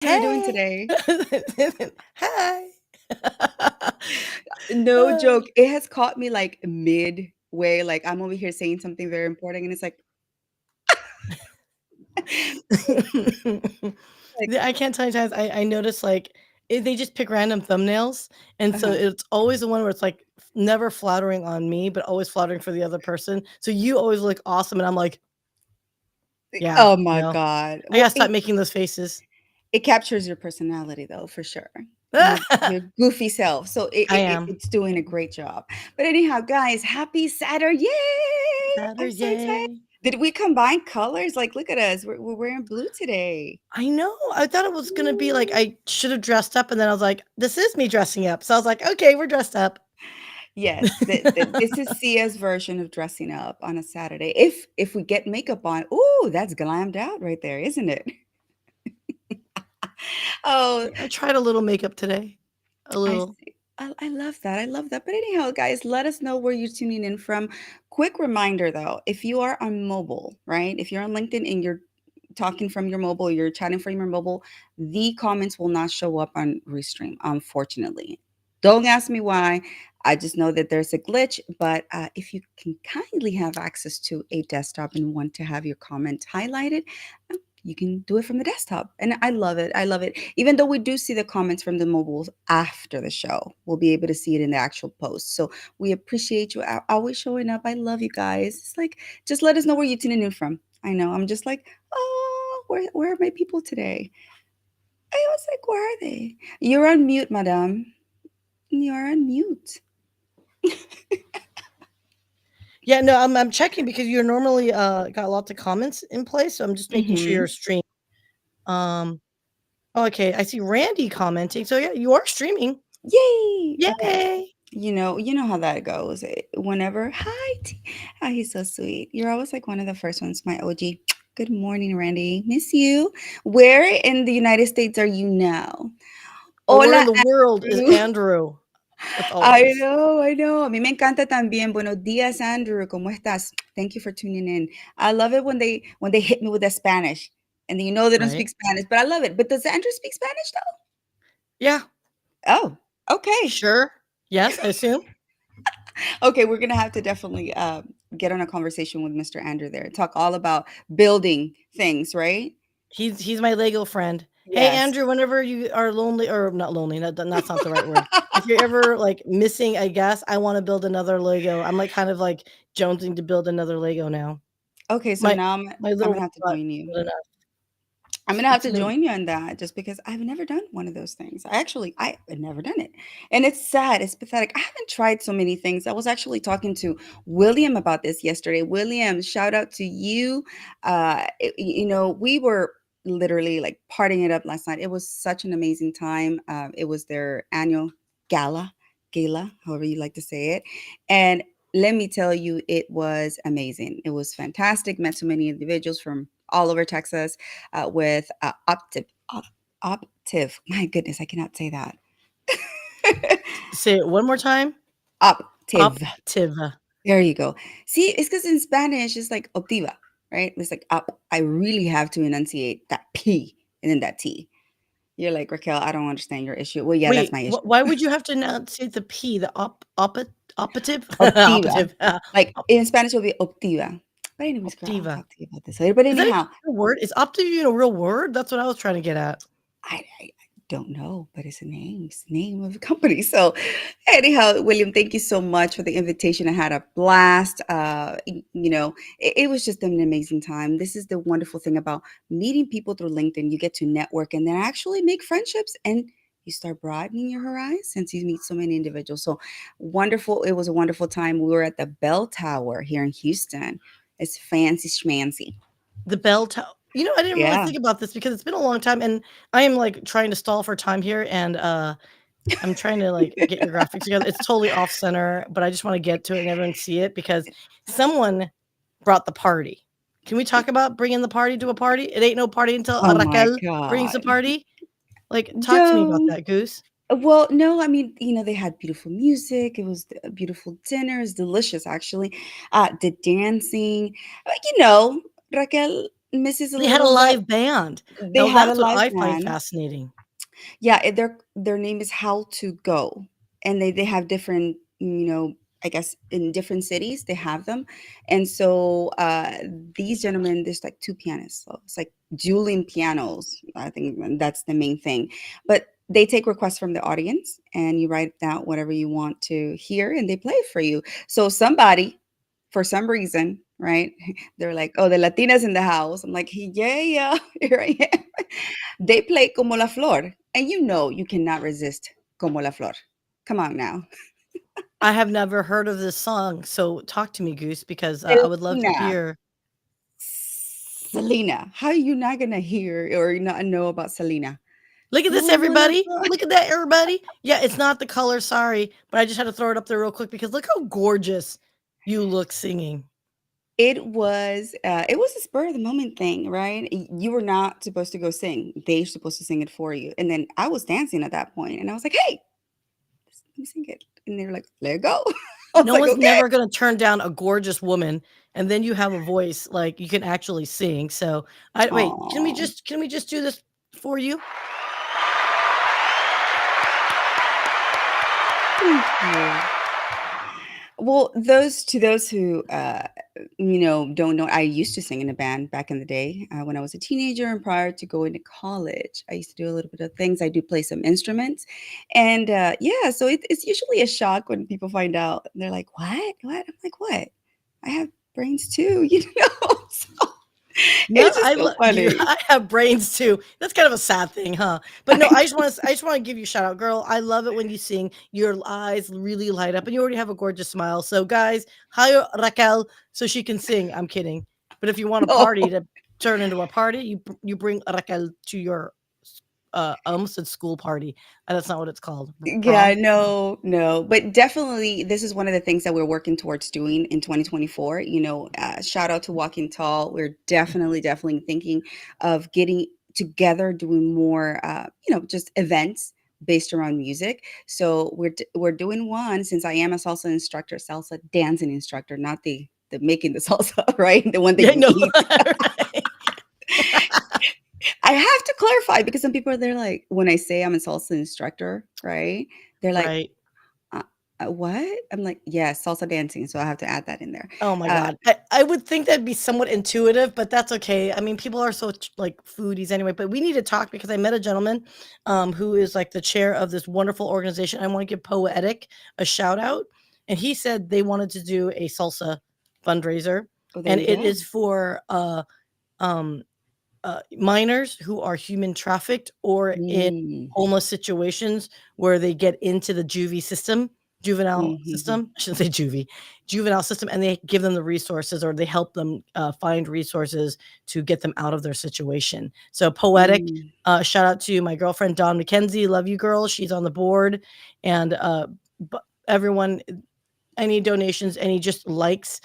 How are you doing Hey. today? Hi. No Uh, joke. It has caught me like midway. Like I'm over here saying something very important, and it's like, Yeah, I can't tell you times I notice, like, they just pick random thumbnails, and so uh-huh. it's always the one where it's, like, never flattering on me, but always flattering for the other person. So you always look awesome, and I'm like, "Yeah, Oh my no. God. I Well, gotta stop making those faces." it captures your personality though, for sure. Your goofy self. So I am. it's doing a great job. But anyhow, guys, happy Saturday! Yay! I'm so excited. Saturday. Did we combine colors? Like, look at us. We're wearing blue today. I know. I thought it was gonna be like I should have dressed up, and then I was like, "This is me dressing up." So I was like, "Okay, we're dressed up." Yes, this is Sia's version of dressing up on a Saturday. If we get makeup on, ooh, that's glammed out right there, isn't it? Oh, I tried a little makeup today. A I little. see. I love that. I love that. But anyhow, guys, let us know where you're tuning in from. Quick reminder though, if you are on mobile, right? If you're on LinkedIn and you're talking from your mobile, you're chatting from your mobile, the comments will not show up on Restream, unfortunately. Don't ask me why. I just know that there's a glitch, but if you can kindly have access to a desktop and want to have your comment highlighted, you can do it from the desktop. And I love it. I love it. Even though we do see the comments from the mobiles after the show, we'll be able to see it in the actual post. So we appreciate you always showing up. I love you guys. It's like, just let us know where you're tuning in from. I know. I'm just like, oh, where are my people today? I was like, where are they? You're on mute, madam. You're on mute. Yeah, no, I'm checking because you're normally, got lots of comments in place, so I'm just making sure Mm-hmm. you're streaming. Um, oh, okay, I see Randy commenting, so yeah, you are streaming. Yay. Okay. Yay! You know how that goes. Whenever, hi, oh, he's so sweet. You're always like one of the first ones, my OG. Good morning, Randy. Miss you. Where in the United States are you now? Or where in Hola, the world is Andrew. Andrew? That's I always. know, I know. A mí me encanta también. Buenos días, Andrew. ¿Cómo estás? Thank you for tuning in. I love it when they hit me with the Spanish, and you know they don't Right? speak Spanish, but I love it. But does Andrew speak Spanish Yeah. though? Oh, okay. Sure. Yes, I assume. Okay, we're gonna have to definitely get on a conversation with Mr. Andrew there. Talk all about building things, right? He's my Lego friend. "Hey, Yes. Andrew, whenever you are lonely," or not lonely, that's not the right word. "If you're ever, like, missing a guest, I wanna build another Lego." I'm, like, kind of, like, jonesing to build another Lego now. Okay, so My now my I'm little gonna have to robot join is you. good enough. I'm gonna have It's to been join you on that just because I've never done one of those things. I've never done it. And it's sad, it's pathetic. I haven't tried so many things. I was actually talking to William about this yesterday. William, shout out to you. We were literally like partying it up last night. It was such an amazing time. It was their annual gala, however you like to say it. And let me tell you, it was amazing. It was fantastic. Met so many individuals from all over Texas with Optiv. My goodness, I cannot say that. Say it one more time. Optiv. Optiv. There you go. See, it's because in Spanish it's like optiva, right? It's like up. I really have to enunciate that P and then that T. You're like, Raquel, I don't understand your issue. Well, yeah, that's Wait, my issue. why would you have to enunciate the P, the operative? Optiva. Operative, Like in Spanish, it will be optiva. But anyways, girl, I'll optiva. talk to you about this later. But Is that even anyhow, a real word? Is optiv even a real word? That's what I was trying to get at. I don't know, but it's a name. It's the name of a company. So, anyhow, William, thank you so much for the invitation. I had a blast. It was just an amazing time. This is the wonderful thing about meeting people through LinkedIn. You get to network and then actually make friendships and you start broadening your horizons since you meet so many individuals. So wonderful. It was a wonderful time. We were at the Bell Tower here in Houston. It's fancy schmancy. The bell tower. I didn't really Yeah. think about this because it's been a long time, and I am, like, trying to stall for time here, and, I'm trying to, like, get your graphics together. It's totally off center, but I just wanna get to it and everyone see it because someone brought the party. Can we talk about bringing the party to a party? It ain't no party until Oh my Raquel brings the God. party. Like, talk to me about Don't. that, goose. Well, no, I mean, they had beautiful music. It was a beautiful dinner. It's delicious, actually. The dancing, Raquel. misses a They had a little of that. live band. They Now had a that's what live I find band. fascinating. Yeah, their name is How to Go, and they have different, I guess in different cities they have them, and so these gentlemen, there's like two pianists, so it's like dueling pianos. I think that's the main thing, but they take requests from the audience, and you write down whatever you want to hear, and they play it for you. So somebody, for some reason, right? They're like, "Oh, the Latinas in the house." I'm like, "Yeah, yeah, here I am." They play Como la Flor, and you know you cannot resist Como la Flor. Come on now. I have never heard of this song, so talk to me, Goose, because, I would love to Selena. hear. Selena. How are you not gonna hear or not know about Selena? Look at this, Como la everybody. Flor. Look at that, everybody. Yeah, it's not the color, sorry, but I just had to throw it up there real quick because look how gorgeous you look singing. It was a spur of the moment thing, right? You were not supposed to go sing. They're supposed to sing it for you. And then I was dancing at that point, and I was like, "Hey, let me sing it." And they were like, "Let it go." I was No like, one's "Okay." never gonna turn down a gorgeous woman, and then you have a voice, like, you can actually sing, so I wait, Aw, can we just do this for you? thank you. Well, those who don't know, I used to sing in a band back in the day when I was a teenager and prior to going to college. I used to do a little bit of things. I do play some instruments, and yeah, so it's usually a shock when people find out. They're like, "What? What?" I'm like, "What? I have brains too," you know. So No, it's just so you funny. I have brains too. That's kind of a sad thing, huh? But no, I just wanna give you a shout out, girl. I love it when you sing. Your eyes really light up, and you already have a gorgeous smile. So, guys, hire Raquel so she can sing. I'm kidding. But if you want a No. party to turn into a party, you bring Raquel to your I almost said school party. That's not what it's called. Yeah, Prom? no, no, but definitely this is one of the things that we're working towards doing in 2024. Shout out to Walking Tall. We're definitely thinking of getting together, doing more, just events based around music. So we're doing one since I am a salsa instructor, salsa dancing instructor, not the making the salsa, right? The one that Yeah, you no. eat. Right. I have to clarify because some people are they're like, when I say I'm a salsa instructor, right? They're like, Right. uh, what? I'm like, "Yes, salsa dancing," so I have to add that in there. Oh my Uh, god. I would think that'd be somewhat intuitive, but that's okay. I mean, people are so like foodies anyway, but we need to talk because I met a gentleman who is like the chair of this wonderful organization. I want to give Poetic a shout out. And he said they wanted to do a salsa fundraiser. oh, there And you it go. is for um minors who are human trafficked or in Mm, homeless situations where they get into the juvenile mhm, system. I shouldn't say juvenile system, and they give them the resources or they help them find resources to get them out of their situation. So poetic. mm. Shout out to my girlfriend Dawn McKenzie. Love you, girl. She's on the board, and everyone, any donations, any just likes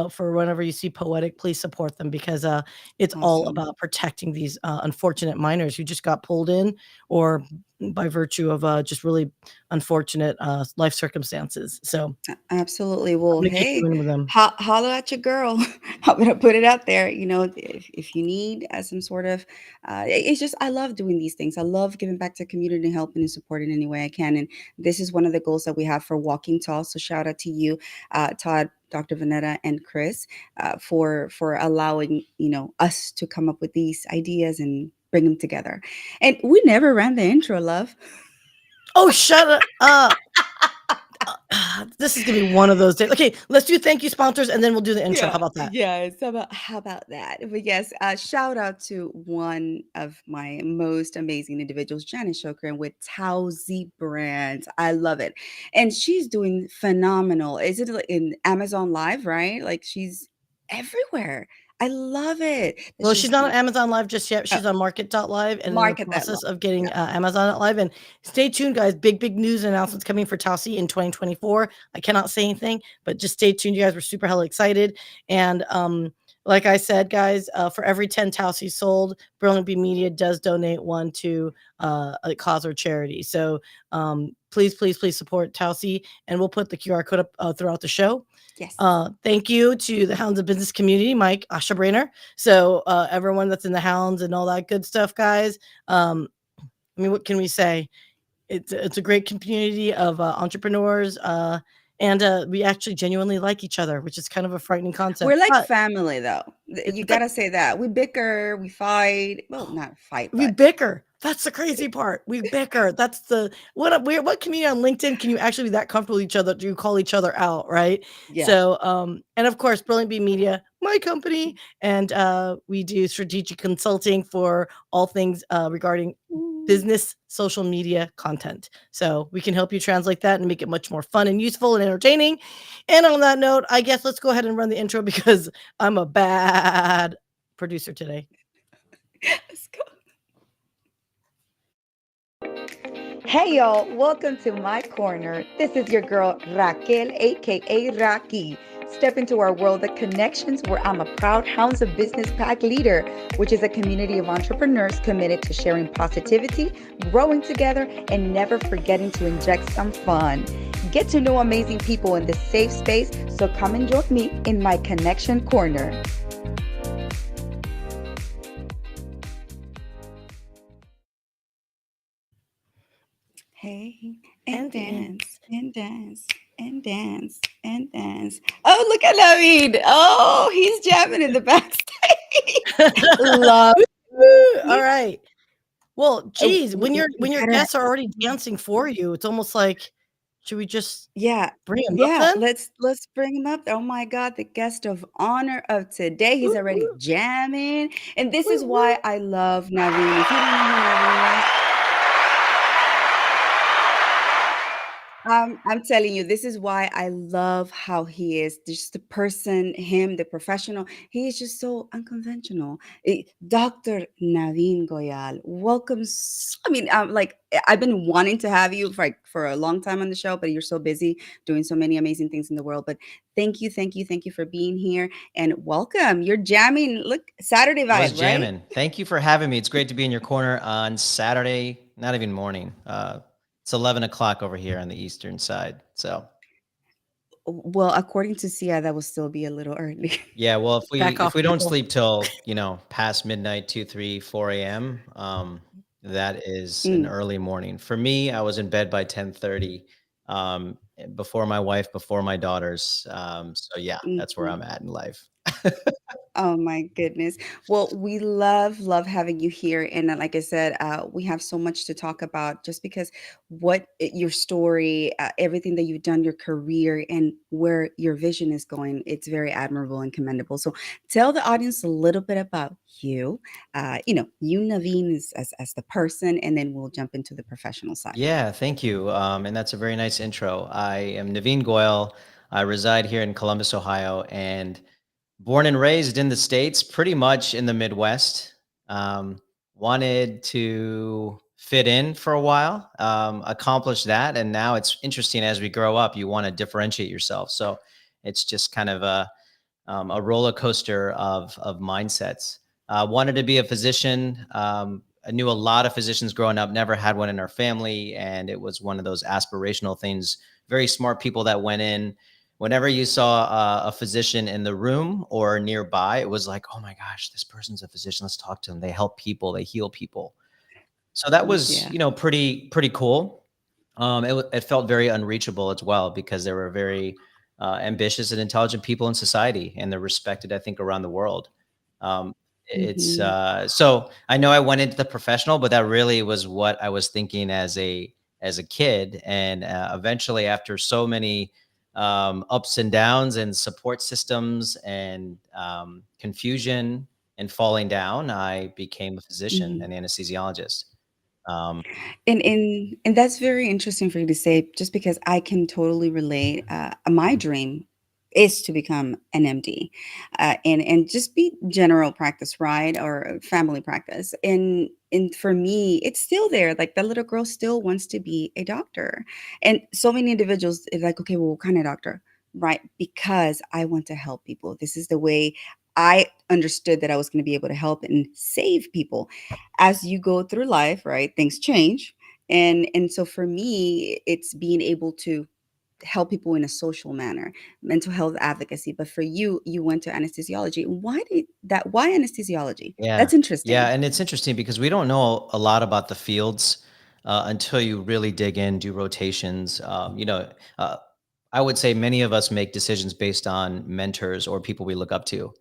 for whenever you see poetic, please support them because it's all Awesome. about protecting these unfortunate minors who just got pulled in or by virtue of just really unfortunate life circumstances. So Absolutely. I'm Well, gonna get you hey, in with them. holla at your girl. I'm gonna put it out there. If you need some sort of, it's just I love doing these things. I love giving back to community, helping and supporting any way I can. And this is one of the goals that we have for Walking Tall. So shout out to you, Todd, Dr. Vanetta, and Chris, for allowing us to come up with these ideas and bring them together. And we never ran the intro, love. Oh, shut up. This is gonna be one of those days. Okay, let's do thank you sponsors and then we'll do the intro. How Yeah, about that? yes. How about that? But yes, shout out to one of my most amazing individuals, Janice Shokran with Towsy Brands. I love it, and she's doing phenomenal. Is it like in Amazon Live, right? Like she's everywhere. I love it that Well, she's she's not on Amazon Live just yet. uh, She's on Market.live and in the market that process love. of Yeah, getting Amazon Live. And stay tuned, guys. Big news and announcements coming for Tausi in 2024. I cannot say anything, but just stay tuned, you guys. We're super hella excited. And like I said, guys, for every 10 Tausi sold, Brilliant Bee Media does donate one to a cause or charity. So please, please, please support Tausi, and we'll put the QR code up throughout the show. Yes. Thank you to the Hounds of Business community, Mike Ashabrainer. So everyone that's in the Hounds and all that good stuff, guys. I mean, what can we say? It's a great community of entrepreneurs, and we actually genuinely like each other, which is kind of a frightening We're concept. like But family though. You it's like gotta say that. We bicker, we fight. Well, not fight, we but bicker. That's the crazy part. We bicker. That's the what community on LinkedIn can you actually be that comfortable with each other? Do you call each other out, right? yeah. So, and of course, Brilliant Bee Media, my company, and we do strategic consulting for all things regarding Ooh. business social media content. So we can help you translate that and make it much more fun and useful and entertaining. And on that note, I guess let's go ahead and run the intro because I'm a bad producer today. Let's go. Hey y'all, welcome to my corner. This is your girl Raquel, aka Raki. Step into our world of connections where I'm a proud Hounds of Business Pack leader, which is a community of entrepreneurs committed to sharing positivity, growing together, and never forgetting to inject some fun. Get to know amazing people in this safe space, so come and join me in my connection corner. Hey, and And dance, and dance, and dance, and dance. Oh, look at Navin. Oh, he's jamming in the backstage. Love All it. right. Well, geez, when your We gotta, guests are already dancing for you, it's almost like, should we just yeah, bring them up yeah. then? Let's bring him up. Oh my God, the guest of honor of today. He's Woo, already woo, jamming, and this woo, is woo. why I love Navin. If you don't know who Navin is, I'm telling you, this is why I love how he is. Just the person, him, the professional. He is just so unconventional. Dr. Navin Goyal, welcome. I mean, like I've been wanting to have you for a long time on the show, but you're so busy doing so many amazing things in the world. But thank you, thank you, thank you for being here and welcome. You're jamming. Look, Saturday Was vibe, right? jamming. Thank you for having me. It's great to be in your corner on Saturday, not even morning. It's 11 o'clock over here on the eastern side. So Well, according to Syya, that will still be a little early. yeah, well, Back if off, we don't people. sleep till past midnight, 2, 3, 4 a.m., that is an early morning for me. I was in bed by 10:30, before my wife, before my daughters. So yeah, that's where Mm. I'm at in life. Oh my goodness. Well, we love having you here. And like I said, we have so much to talk about just because your story, everything that you've done, your career, and where your vision is going, it's very admirable and commendable. So tell the audience a little bit about you. You, Naveen, as the person, and then we'll jump into the professional side. Yeah, thank you. And that's a very nice intro. I am Navin Goyal. I reside here in Columbus, Ohio, and born and raised in the States, pretty much in the Midwest. Um, Wanted to fit in for a while, accomplished that. And now it's interesting as we grow up, you want to differentiate yourself. So it's just kind of a roller coaster of mindsets. Wanted to be a physician. I knew a lot of physicians growing up, never had one in our family. And it was one of those aspirational things, very smart people that went in. Whenever you saw a physician in the room or nearby, it was like, oh my gosh, this person's a physician. Let's talk to them. They help people, they heal people. So that was, Yeah. pretty cool. It felt very unreachable as well because there were very ambitious and intelligent people in society, and they're respected, I think, around the world. Um, it's Hmm. so I know I went into the professional, but that really was what I was thinking as a kid, and eventually, after so many ups and downs and support systems and confusion and falling down, I became a physician, Hmm. an anesthesiologist. Um, And that's very interesting for you to say, just because I can totally relate. My dream is to become an MD, and just be general practice, right, or family practice. And for me, it's still there. Like that little girl still wants to be a doctor, and so many individuals is like, okay, well, what kind of doctor, right? Because I want to help people. This is the way. I understood that I was going to be able to help and save people. As you go through life, right, things change. And so for me, it's being able to help people in a social manner, mental health advocacy. But for you, you went to anesthesiology. Why anesthesiology? Yeah. That's Yeah. interesting. And it's interesting because we don't know a lot about the fields until you really dig in, do rotations. Uh, I would say many of us make decisions based on mentors or people we look up to,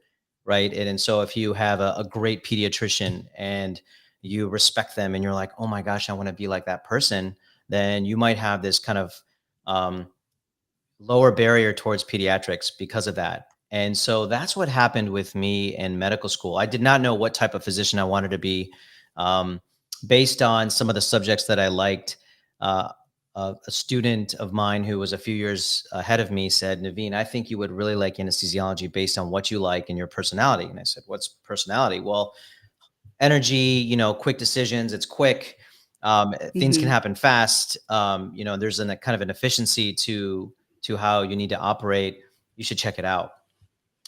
right? And so if you have a great pediatrician and you respect them and you're like, oh my gosh, I want to be like that person, then you might have this kind of um, lower barrier towards pediatrics because of that. And so that's what happened with me in medical school. I did not know what type of physician I wanted to be um, based on some of the subjects that I liked. Uh, a student of mine who was a few years ahead of me said, Naveen, I think you would really like anesthesiology based on what you like and your personality. And I said, what's personality? Well, energy, quick decisions. It's quick. Things can Hmm. happen fast. There's a kind of an efficiency to how you need to operate. You should check it out.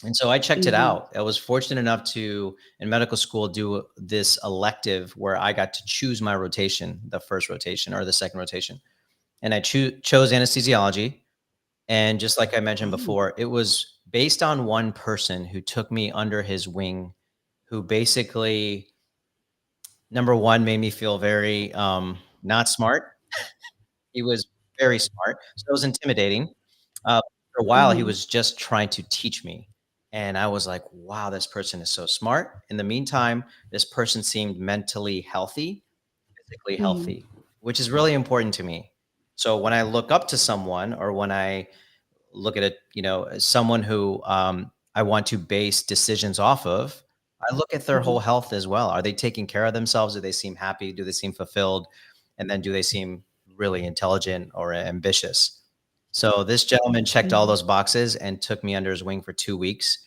And so I checked it Hmm. out. I was fortunate enough to, in medical school, do this elective where I got to choose my rotation, the first rotation or the second rotation. And I chose anesthesiology. And just like I mentioned Oh. before, it was based on one person who took me under his wing, who basically number one made me feel very not smart. He was very smart, so it was intimidating. For a while, he Hmm. was just trying to teach me, and I was like, "Wow, this person is so smart." In the meantime, this person seemed mentally healthy, physically Hmm. healthy, which is really important to me. So when I look up to someone, or when I look at it, as someone who I want to base decisions off of, I look at their Hmm. whole health as well. Are they taking care of themselves? Do they seem happy? Do they seem fulfilled? And then do they seem really intelligent or ambitious? So this gentleman checked all Hmm. those boxes and took me under his wing for 2 weeks.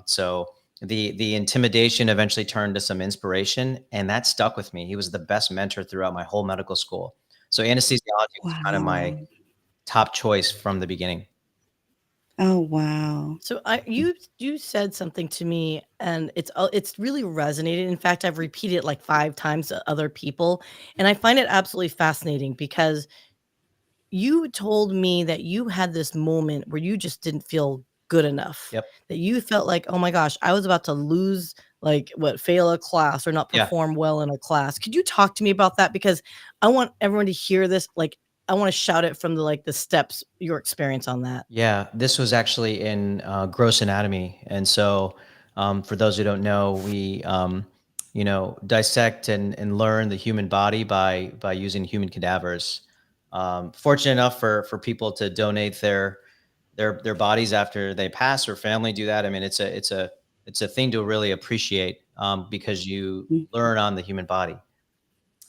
So the intimidation eventually turned to some inspiration, and that stuck with me. He was the best mentor throughout my whole medical school. So anesthesiology was kind of my Wow. top choice from the beginning. Oh, wow. So you said something to me, and it's really resonated. In fact, I've repeated it like 5 times to other people, and I find it absolutely fascinating because you told me that you had this moment where you just didn't feel good enough, Yep. that you felt like, "Oh my gosh, I was about to lose, like, what, fail a class or not Yeah. perform well in a class." Could you talk to me about that? Because I want everyone to hear this, like, I wanna shout it from the steps, your experience on that. Yeah. This was actually in gross anatomy. And so, for those who don't know, we, dissect and learn the human body by using human cadavers. Fortunate enough for people to donate their bodies after they pass, or family do that. I mean, it's a thing to really appreciate because you Mhm. learn on the human body.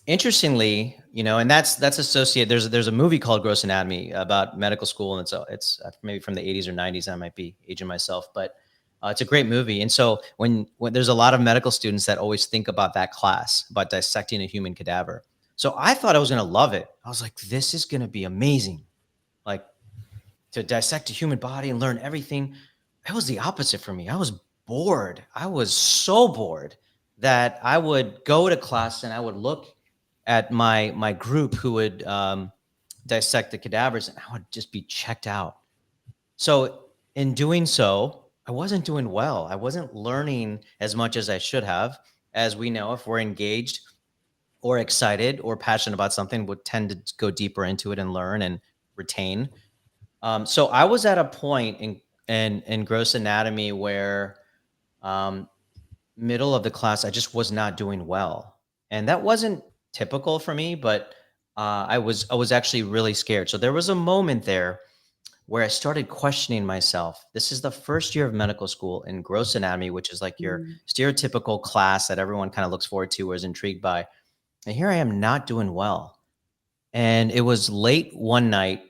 Interestingly, and that's associated. There's a movie called Gross Anatomy about medical school, and it's maybe from the 80s or 90s. I might be aging myself, but it's a great movie. And so when there's a lot of medical students that always think about that class about dissecting a human cadaver. So I thought I was going to love it. I was like, this is going to be amazing. Like, to dissect a human body and learn everything. It was the opposite for me. I was bored. I was so bored that I would go to class and I would look at my group who would dissect the cadavers, and I would just be checked out. So in doing so, I wasn't doing well. I wasn't learning as much as I should have. As we know, if we're engaged or excited or passionate about something, would tend to go deeper into it and learn and retain. So I was at a point in gross anatomy where um, middle of the class I just was not doing well, and that wasn't typical for me. But I was actually really scared. So there was a moment there where I started questioning myself. This is the first year of medical school in gross anatomy, which is like your Mhm. stereotypical class that everyone kind of looks forward to or is intrigued by. And here I am not doing well. And it was late one night,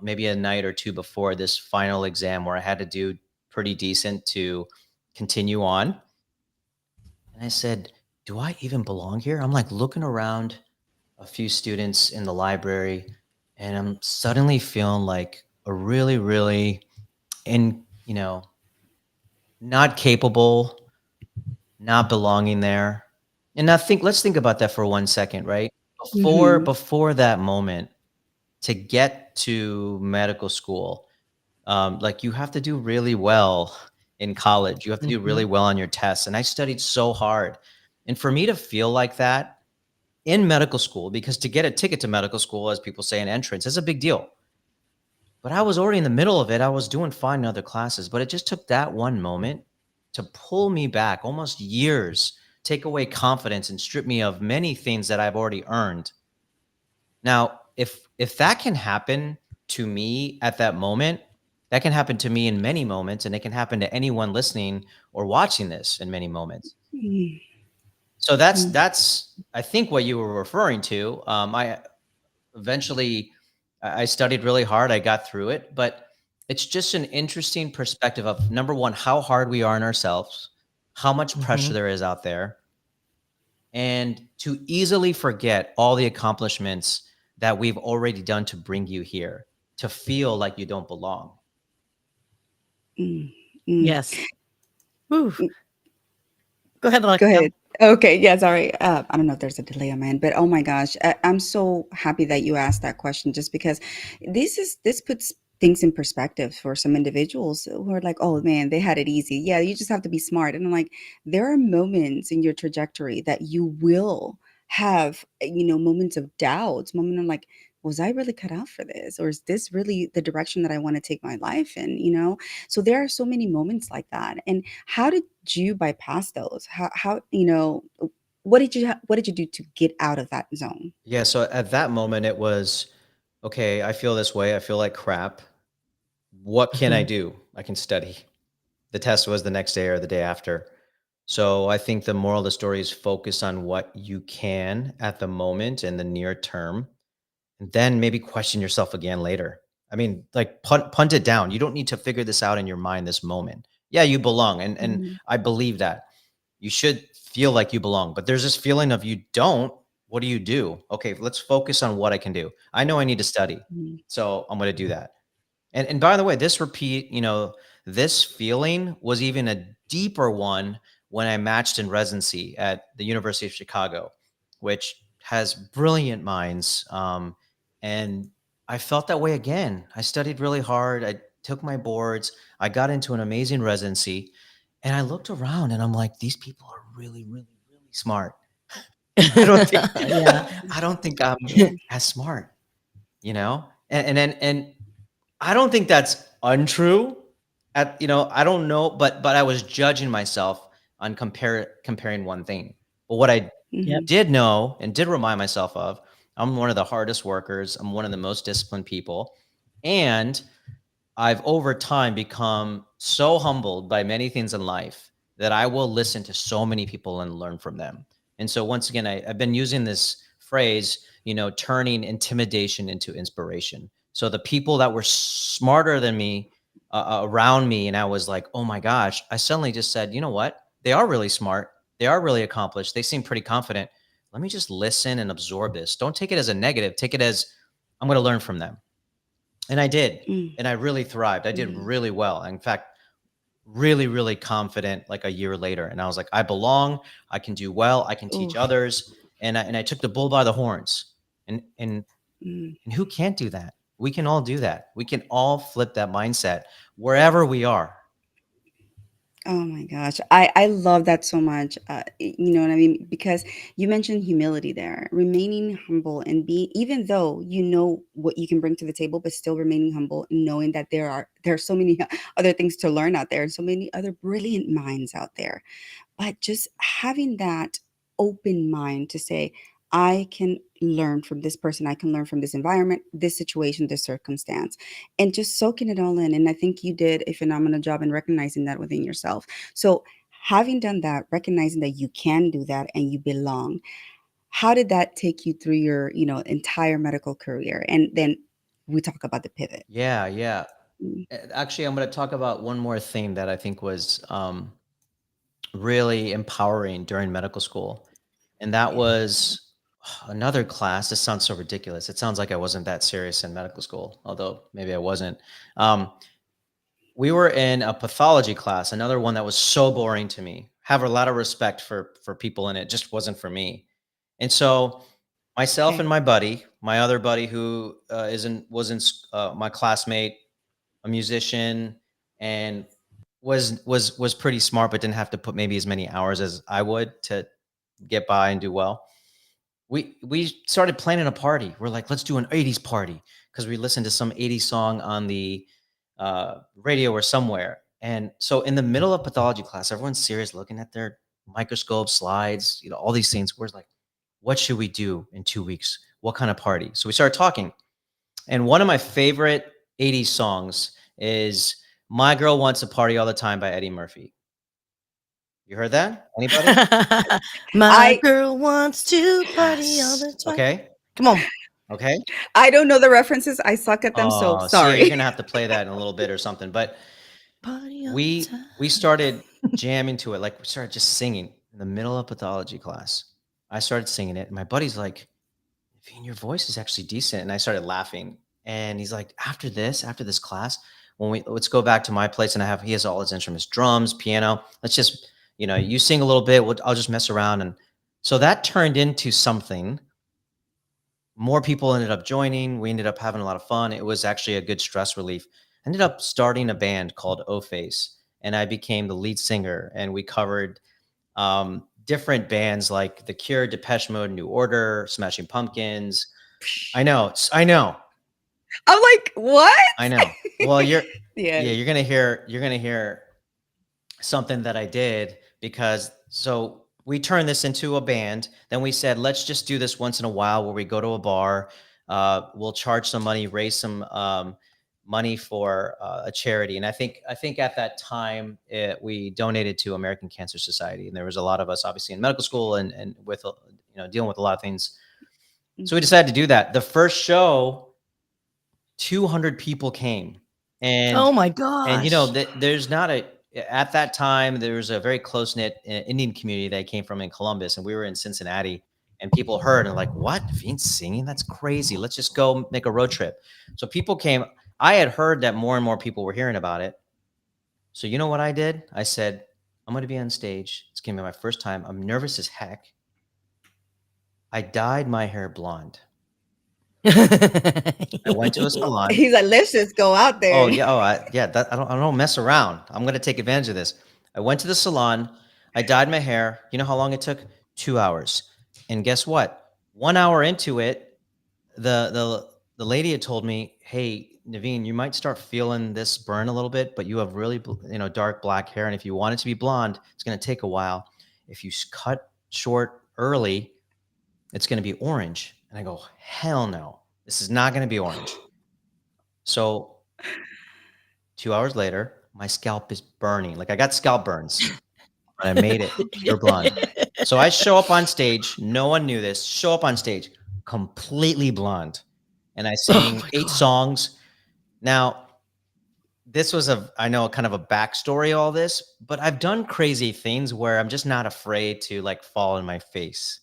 maybe a night or two before this final exam where I had to do pretty decent to continue on. And I said, do I even belong here? I'm like looking around a few students in the library, and I'm suddenly feeling like a really, really in, not capable, not belonging there. And now let's think about that for 1 second, right? Mhm. Before that moment, to get to medical school, like you have to do really well in college. You have to do really Mhm. well on your tests. And I studied so hard. And for me to feel like that in medical school, because to get a ticket to medical school, as people say, an entrance is a big deal. But I was already in the middle of it. I was doing fine in other classes, but it just took that one moment to pull me back almost years, take away confidence and strip me of many things that I've already earned. Now, if that can happen to me at that moment, that can happen to me in many moments, and it can happen to anyone listening or watching this in many moments. Mm, So that's mm, that's I think what you were referring to. I eventually I studied really hard. I got through it, but it's just an interesting perspective of number one, how hard we are on ourselves, how much pressure Mhm. there is out there, and to easily forget all the accomplishments that we've already done to bring you here, to feel like you don't belong. mm, mm. Yes. Woo. Go ahead, Go Alexia. ahead. Okay, yeah, sorry. I don't know if there's a delay on my end, but oh my gosh, I'm so happy that you asked that question just because this puts things in perspective for some individuals who are like, oh man, they had it easy. Yeah, you just have to be smart. And I'm like, there are moments in your trajectory that you will have, moments of doubt, moment of like, was I really cut out for this? Or is this really the direction that I want to take my life in? So there are so many moments like that. And how did you bypass those? What did you do to get out of that zone? Yeah. So at that moment, it was okay, I feel this way. I feel like crap. What can I Mhm. do? I can study. The test was the next day or the day after. So I think the moral of the story is focus on what you can at the moment in the near term, and then maybe question yourself again later. I mean, like punt it down. You don't need to figure this out in your mind this moment. Yeah, you belong, and Mhm, I believe that you should feel like you belong. But there's this feeling of you don't. What do you do? Okay, let's focus on what I can do. I know I need to study, mhm, so I'm going to do that. And by the way, this feeling was even a deeper one when I matched in residency at the University of Chicago, which has brilliant minds. And I felt that way again. I studied really hard. I took my boards. I got into an amazing residency, and I looked around and I'm like, these people are really, really, really smart. I don't think Yeah. I don't think I'm mhm, as smart, and I don't think that's untrue. I don't know, but I was judging myself on comparing one thing. But what I Yep. mhm, did know and did remind myself of, I'm one of the hardest workers. I'm one of the most disciplined people, and I've over time become so humbled by many things in life that I will listen to so many people and learn from them. And so once again, I've been using this phrase, turning intimidation into inspiration. So the people that were smarter than me around me, and I was like, oh my gosh, I suddenly just said, you know what? They are really smart. They are really accomplished. They seem pretty confident. Let me just listen and absorb this. Don't take it as a negative. Take it as I'm going to learn from them. And I did. mm, And I really thrived. I did mhm. really well. In fact, really, really confident like a year later. And I was like, I belong. I can do well. I can teach Oof, others. And I took the bull by the horns. And and mm. and who can't do that? We can all do that. We can all flip that mindset wherever we are. Oh my gosh. I love that so much. You know what I mean? Because you mentioned humility there, remaining humble and be even though you know what you can bring to the table, but still remaining humble and knowing that there are so many other things to learn out there and so many other brilliant minds out there. But just having that open mind to say, I can learn from this person, I can learn from this environment, this situation, this circumstance, and just soaking it all in. And I think you did a phenomenal job in recognizing that within yourself. So, having done that, recognizing that you can do that and you belong, how did that take you through your, entire medical career? And then we talk about the pivot. Yeah, yeah. Mm, Actually, I'm going to talk about one more thing that I think was really empowering during medical school. And that was another class. This sounds so ridiculous. It sounds like I wasn't that serious in medical school, although maybe I wasn't. Um, we were in a pathology class, another one that was so boring to me. Have a lot of respect for people in it, just wasn't for me. And so myself and Okay. my other buddy who my classmate, a musician, and was pretty smart, but didn't have to put maybe as many hours as I would to get by and do well. We started planning a party. We're like, let's do an 80s party because we listened to some 80s song on the radio or somewhere. And so in the middle of pathology class, everyone's serious, looking at their microscope slides, all these things. We're like, what should we do in 2 weeks? What kind of party? So we started talking. And one of my favorite 80s songs is My Girl Wants to Party All the Time by Eddie Murphy. You heard that? Anybody? My I girl wants to party all Yes. the time. Okay. Come on. Okay. I don't know the references. I suck at them, so Oh, Syya, you're sorry. gonna have to play that in a little bit or something. But Party all the we time. we started jamming to it. Like we started just singing in the middle of pathology class. I started singing it, and my buddy's like, "Naveen, your voice is actually decent." And I started laughing. And he's like, after this class, let's go back to my place, and he has all his instruments, drums, piano. Let's just, you sing a little bit. I'll just mess around. And so that turned into something. More people ended up joining. We ended up having a lot of fun. It was actually a good stress relief. I ended up starting a band called O-Face, and I became the lead singer. And we covered different bands like The Cure, Depeche Mode, New Order, Smashing Pumpkins. I know. I'm like, what? I know. Well, Yeah. you're gonna hear something that I did, because so we turned this into a band. Then we said, let's just do this once in a while where we go to a bar. We'll charge some money, raise some money for a charity. And I think at that time we donated to American Cancer Society, and there was a lot of us obviously in medical school and with dealing with a lot of things. So we Mhm. decided to do that. The first show, 200 people came, Oh and my there's not at that time there was a very close knit Indian community that I came from in Columbus, and we were in Cincinnati, and people heard and like, what, Navin's singing? That's crazy. Let's just go make a road trip. So people came. I had heard that more and more people were hearing about it. So you know what I did? I said, I'm going to be on stage. It's going to be my first time. I'm nervous as heck. I dyed my hair blonde. I went to a salon. He's like, let's just go out there. Oh yeah. I don't mess around. I'm going to take advantage of this. I went to the salon. I dyed my hair. You know how long it took? 2 hours. And guess what? 1 hour into it, the lady had told me, "Hey, Navin, you might start feeling this burn a little bit, but you have really, dark black hair. And if you want it to be blonde, it's going to take a while. If you cut short early, it's going to be orange." And I go, hell no, this is not going to be orange. So 2 hours later, my scalp is burning. Like I got scalp burns, but I made it pure blonde. So I show up on stage. No one knew this. Show up on stage completely blonde. And I sang 8 songs. Now, this was I know kind of a backstory, all this, but I've done crazy things where I'm just not afraid to like fall on my face.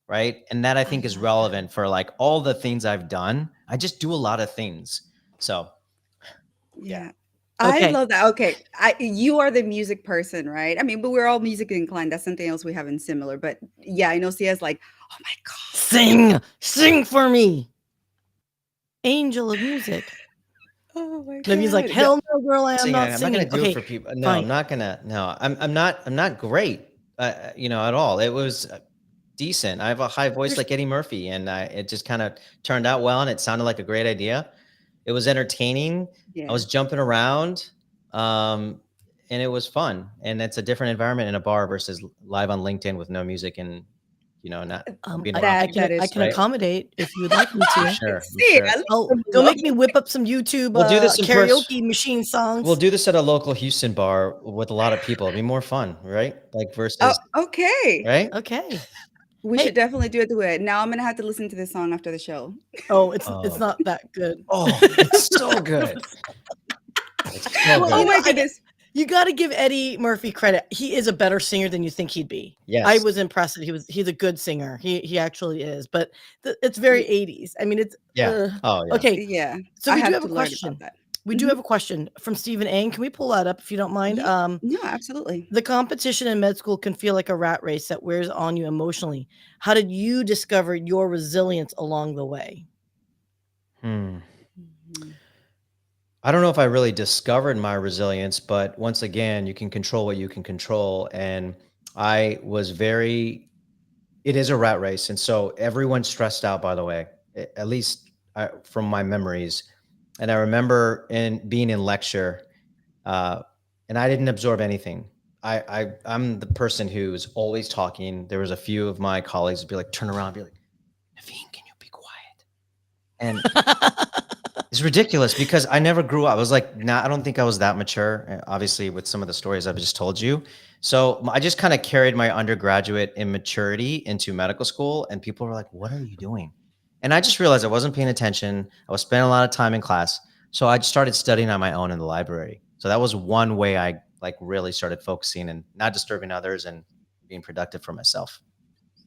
Right. And that I think is relevant for like all the things I've done. I just do a lot of things. So Yeah. I Okay. love that. Okay. You are the music person, right? I mean, but we're all music inclined. That's something else we have in similar. But yeah, I know Sia's like, oh my God. Sing for me. Angel of music. Oh my Navin's like, God. hell no, girl, I am not I'm not singing. gonna do it Okay, for people. No, fine. I'm not gonna. No, I'm not great. At all. It was decent. I have a high voice like Eddie Murphy, and it just kind of turned out well, and it sounded like a great idea. It was entertaining. I Yeah. was jumping around, and it was fun. And it's a different environment in a bar versus live on LinkedIn with no music and not being around That people. I is can Right? true. accommodate if you would like me I'm to. sure. I'm See, sure. at least Oh, some don't love. make me whip up some YouTube We'll do this in person. karaoke machine We'll songs. do this at a local Houston bar with a lot of people. It'd be more fun, right? Like Oh, versus, okay. right? Okay. We Hey. should definitely do it. Now I'm gonna have to listen to this song after the show. Oh, it's Oh, not that good. it's so good. It's so Well, Oh good. my goodness. You got to give Eddie Murphy credit. He is a better singer than you think he'd be. I Yes. was impressed that he's a good singer. He actually is. But it's very 80s. I mean, it's Yeah. Oh, yeah. okay. Yeah. So I we do have have to a learn question. about that. We do Mhm. have a question from Stephen A. Can we pull that up if you don't mind? Yeah. No, absolutely. The competition in med school can feel like a rat race that wears on you emotionally. How did you discover your resilience along the way? Hmm. Mhm. I don't know if I really discovered my resilience, but once again, you can control what you can control. And I was very, it is a rat race. And so everyone's stressed out, by the way, at least from my memories. And I remember being in lecture, uh, and I didn't absorb anything. I'm the person who's always talking. There was a few of my colleagues would be like, turn around, be like, Naveen, can you be quiet? And it's ridiculous because I never grew up. I was like, nah, I don't think I was that mature, obviously, with some of the stories I've just told you. So I just kind of carried my undergraduate immaturity into medical school, and people were like, what are you doing? And I just realized I wasn't paying attention. I was spending a lot of time in class. So I just started studying on my own in the library. So that was one way I like really started focusing and not disturbing others and being productive for myself.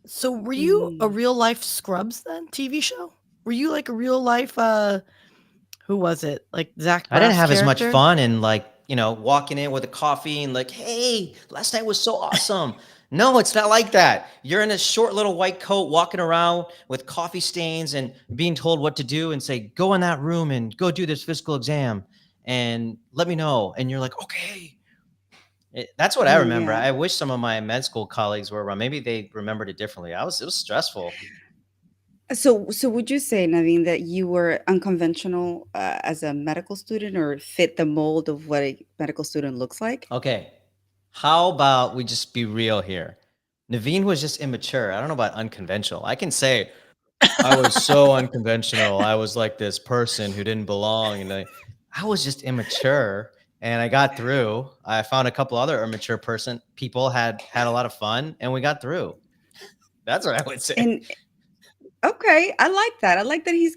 So were you a Mhm. real life Scrubs then TV show? Were you like a real life who was it? Like Zach I didn't Braff's have as much character? fun and like, walking in with a coffee and like, hey, last night was so awesome. No, it's not like that. You're in a short little white coat walking around with coffee stains and being told what to do and say, go in that room and go do this physical exam and let me know. And you're like, okay. That's what I remember. Yeah. I wish some of my med school colleagues were around. Maybe they remembered it differently. It was stressful. So would you say, Naveen, that you were unconventional as a medical student or fit the mold of what a medical student looks like? Okay. How about we just be real here? Naveen was just immature. I don't know about unconventional. I can say I was so unconventional. I was like this person who didn't belong. And I was just immature and I got through. I found a couple other immature people had a lot of fun and we got through. That's what I would say. And okay, I like that. I like that he's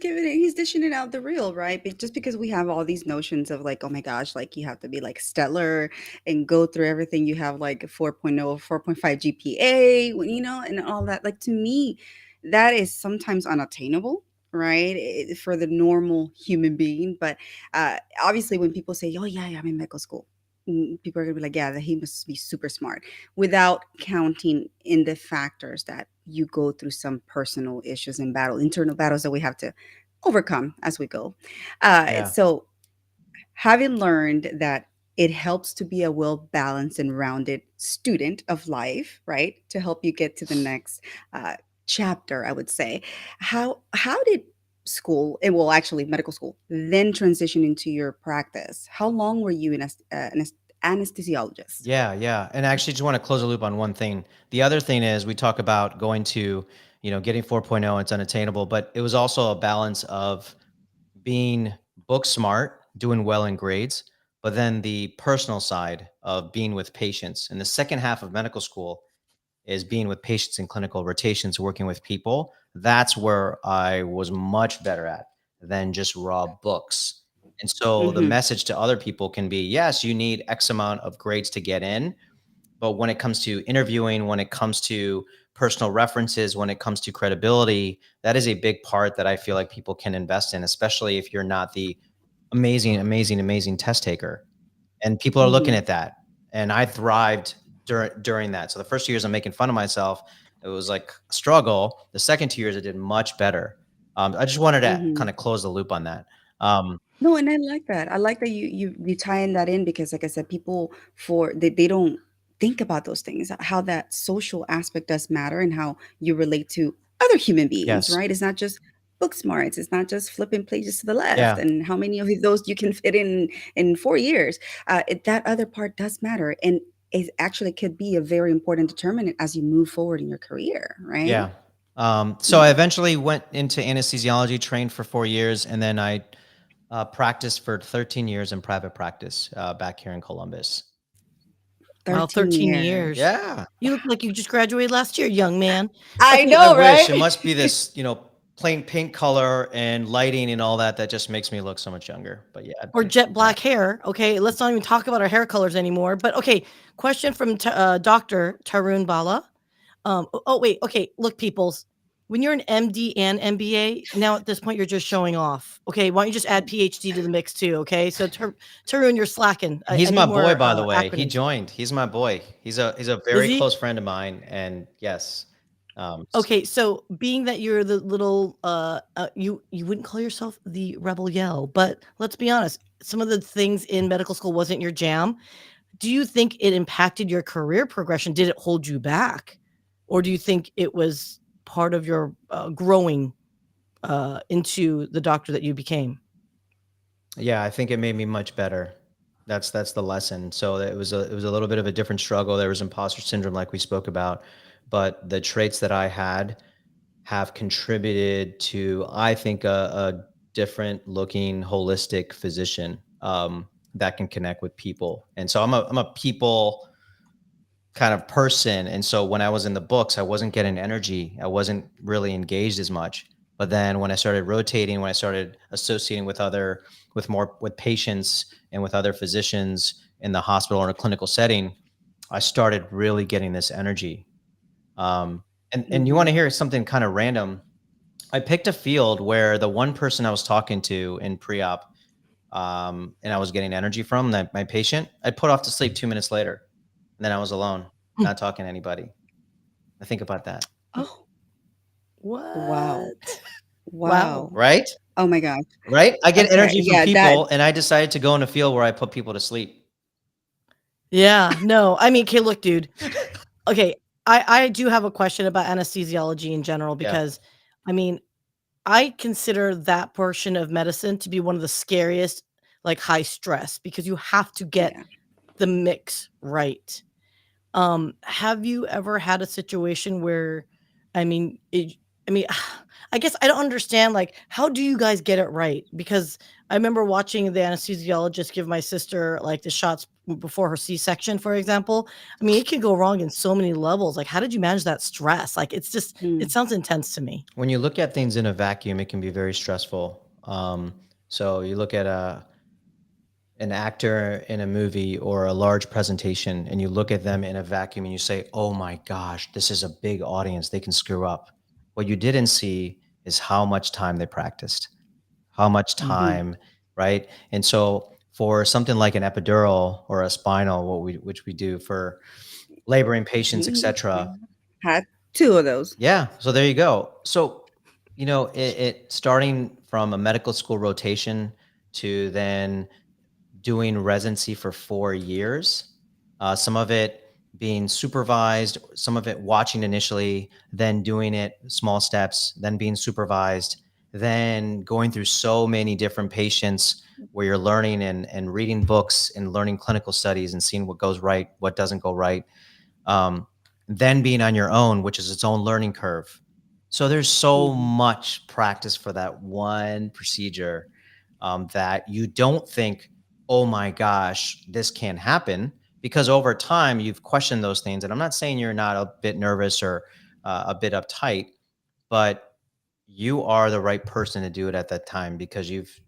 dishing it out the real, right? But just because we have all these notions of like, oh my gosh, like you have to be like stellar and go through everything, you have like a 4.0, 4.5 GPA, and all that. Like to me, that is sometimes unattainable, right? For the normal human being. But obviously, when people say, oh yeah, yeah, I'm in medical school, people are gonna be like, yeah, that he must be super smart without counting in the factors that you go through some personal issues and internal battles that we have to overcome as we go. Yeah. So having learned that it helps to be a well balanced and rounded student of life, right? To help you get to the next uh, chapter, I would say. How did school, well, actually medical school, then transition into your practice? How long were you an anesthesiologist? Yeah, yeah. And I actually just want to close a loop on one thing. The other thing is we talk about going to, getting 4.0, it's unattainable, but it was also a balance of being book smart, doing well in grades, but then the personal side of being with patients. And the second half of medical school is being with patients in clinical rotations, working with people. That's where I was much better at than just raw books. And so the Hmm. message to other people can be, yes, you need X amount of grades to get in, but when it comes to interviewing, when it comes to personal references, when it comes to credibility, that is a big part that I feel like people can invest in, especially if you're not the amazing, amazing, amazing test taker. And people are looking Hmm. at that. And I thrived during that. So the first 2 years I'm making fun of myself. It was like a struggle. The second 2 years I did much better. I just wanted to Hmm. kind of close the loop on that. Um, No, and I like that. I like that you tying that in because, like I said, people they don't think about those things, how that social aspect does matter and how you relate to other human beings, yes. right? It's not just book smarts. It's not just flipping pages to the left Yeah. and how many of those you can fit in 4 years. That other part does matter, and it actually could be a very important determinant as you move forward in your career, right? Yeah. So I Yeah, eventually went into anesthesiology, trained for 4 years, and then I practiced for 13 years in private practice back here in Columbus. Wow, 13 13 years. years. Yeah. You look like you just graduated last year, young man. I Okay. I know, wish. right? It must be this, plain pink color and lighting and all that that just makes me look so much younger. But yeah, Or jet yeah. black hair. Okay, let's not even talk about our hair colors anymore. But okay, question from Dr. Tarun Bala. Oh, wait. Okay, look, peoples. when you're an MD and MBA, now at this point you're just showing off. Okay, why don't you just add PhD to the mix too? Okay, so Tarun, you're slacking. I He's need my boy, more by the way. He acronyms. joined. He's my boy. He's a Is very he? close friend of mine, and yes, Okay, so being that you're the little you wouldn't call yourself the rebel yell, but let's be honest, some of the things in medical school wasn't your jam. Do you think it impacted your career progression? Did it hold you back? Or do you think it was part of your growing into the doctor that you became? yeah, I think it made me much better. That's the lesson. So it was a little bit of a different struggle. There was imposter syndrome, like we spoke about, but the traits that I had have contributed to, I think, a different looking holistic physician that can connect with people. And so I'm a people kind of person. And so when I was in the books, I wasn't getting energy. I wasn't really engaged as much. But then when I started rotating, when I started associating with patients and with other physicians in the hospital or in a clinical setting, I started really getting this energy. Um, and you want to Mhm. hear something kind of random? I picked a field where the one person I was talking to in pre-op, and I was getting energy from that my patient, I'd put off to sleep 2 minutes later, and then I was alone, not talking to anybody. I think about that, Oh, wow. What? Wow. Wow. right? Oh my gosh. Right? I get Okay, energy from yeah, that people, and I decided to go in a field where I put people to sleep. Yeah, no. I mean, okay, look, dude. Okay, I do have a question about anesthesiology in general Yeah. because I mean, I consider that portion of medicine to be one of the scariest, like high stress, because you have to get yeah. the mix right. Have you ever had a situation where, I mean, I mean, I guess I don't understand. Like, how do you guys get it right? Because I remember watching the anesthesiologist give my sister like the shots before her C-section, for example. I mean, it could go wrong in so many levels. Like, how did you manage that stress? Like, it's just, it Mm, sounds intense to me. When you look at things in a vacuum, it can be very stressful. So you look at an actor in a movie or a large presentation, and you look at them in a vacuum and you say, oh my gosh, this is a big audience, they can screw up. What you didn't see is how much time they practiced, how much mhm. time, right? And so for something like an epidural or a spinal, which we do for laboring patients, Mhm. etc. Had 2 of those. Yeah, so there you go. So, it starting from a medical school rotation to then doing residency for 4 years, some of it being supervised, some of it watching initially, then doing it small steps, then being supervised, then going through so many different patients where you're learning and reading books and learning clinical studies and seeing what goes right, what doesn't go right, um, then being on your own, which is its own learning curve. So there's so Mhm, much practice for that one procedure, that you don't think, oh my gosh, this can't happen, because over time you've questioned those things. And I'm not saying you're not a bit nervous or a bit uptight, but you are the right person to do it at that time because you've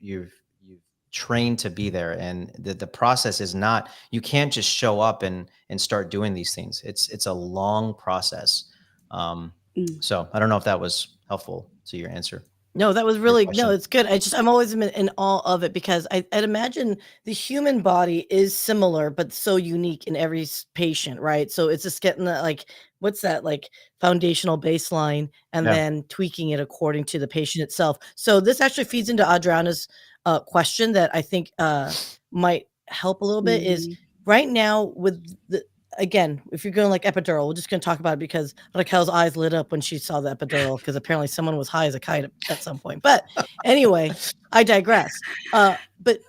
trained to be there, and the process is not, you can't just show up and start doing these things. It's a long process. um mm, so I don't know if that was helpful to your answer, No, that was your really no, question. it's good. I'm always in awe of it because I'd imagine the human body is similar but so unique in every patient, right? So it's just getting that like what's that like foundational baseline and Yeah. then tweaking it according to the patient itself. So this actually feeds into Adriana's question that I think might help a little bit is mhm, right now with the again, if you're going like epidural, we're just going to talk about it because Raquel's eyes lit up when she saw the epidural because apparently someone was high as a kite at some point. But anyway, I digress. But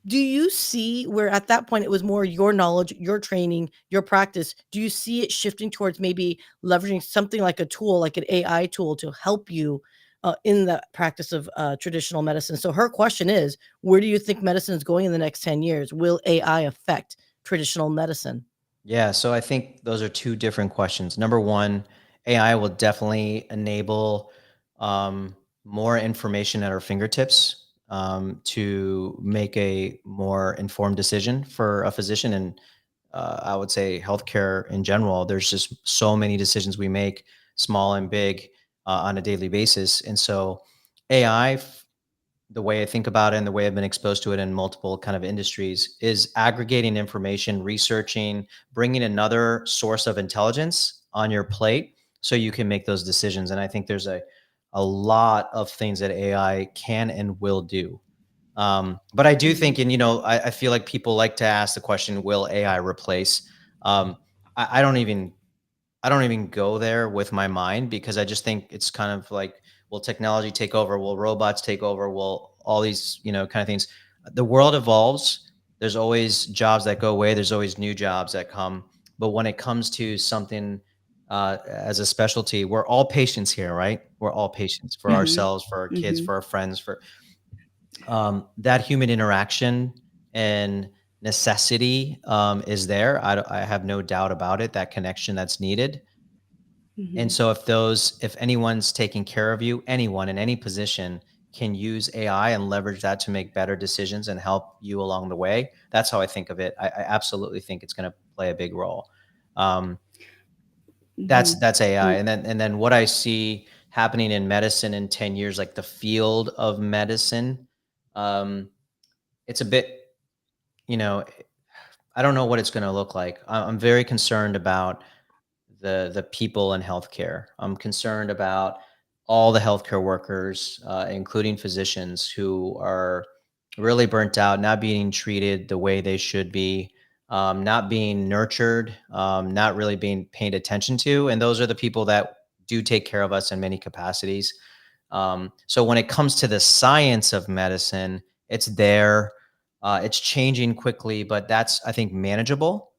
do you see where at that point it was more your knowledge, your training, your practice? Do you see it shifting towards maybe leveraging something like a tool, like an AI tool to help you in the practice of traditional medicine? So her question is, where do you think medicine is going in the next 10 years? Will AI affect traditional medicine? Yeah, so I think those are two different questions. Number one, AI will definitely enable more information at our fingertips, to make a more informed decision for a physician. And I would say healthcare in general. There's just so many decisions we make, small and big. on a daily basis. And so AI, the way I think about it and the way I've been exposed to it in multiple kind of industries, is aggregating information, researching, bringing another source of intelligence on your plate so you can make those decisions. And I think there's a lot of things that AI can and will do. But I do think, Mhm. and I feel like people like to ask the question, will AI replace? Um, I don't even go there with my mind, because I just think it's kind of like, will technology take over? Will robots take over? Will all these, kind of things? The world evolves. There's always jobs that go away. There's always new jobs that come. But when it comes to something as a specialty, we're all patients here, right? We're all patients for Mhm. ourselves, for our kids, Mhm. for our friends, for that human interaction and necessity is there. I have no doubt about it. That connection that's needed. And Mhm. so if anyone's taking care of you, anyone in any position can use AI and leverage that to make better decisions and help you along the way. That's how I think of it. I absolutely think it's going to play a big role. Um, that's Mhm. that's AI. Mm. And then what I see happening in medicine in 10 years, like the field of medicine, um, it's a bit, you know, I don't know what it's going to look like. I'm very concerned about the people in healthcare. I'm concerned about all the healthcare workers, including physicians, who are really burnt out, not being treated the way they should be, not being nurtured, not really being paid attention to. And those are the people that do take care of us in many capacities. So when it comes to the science of medicine, it's there. It's changing quickly, but that's, I think, manageable.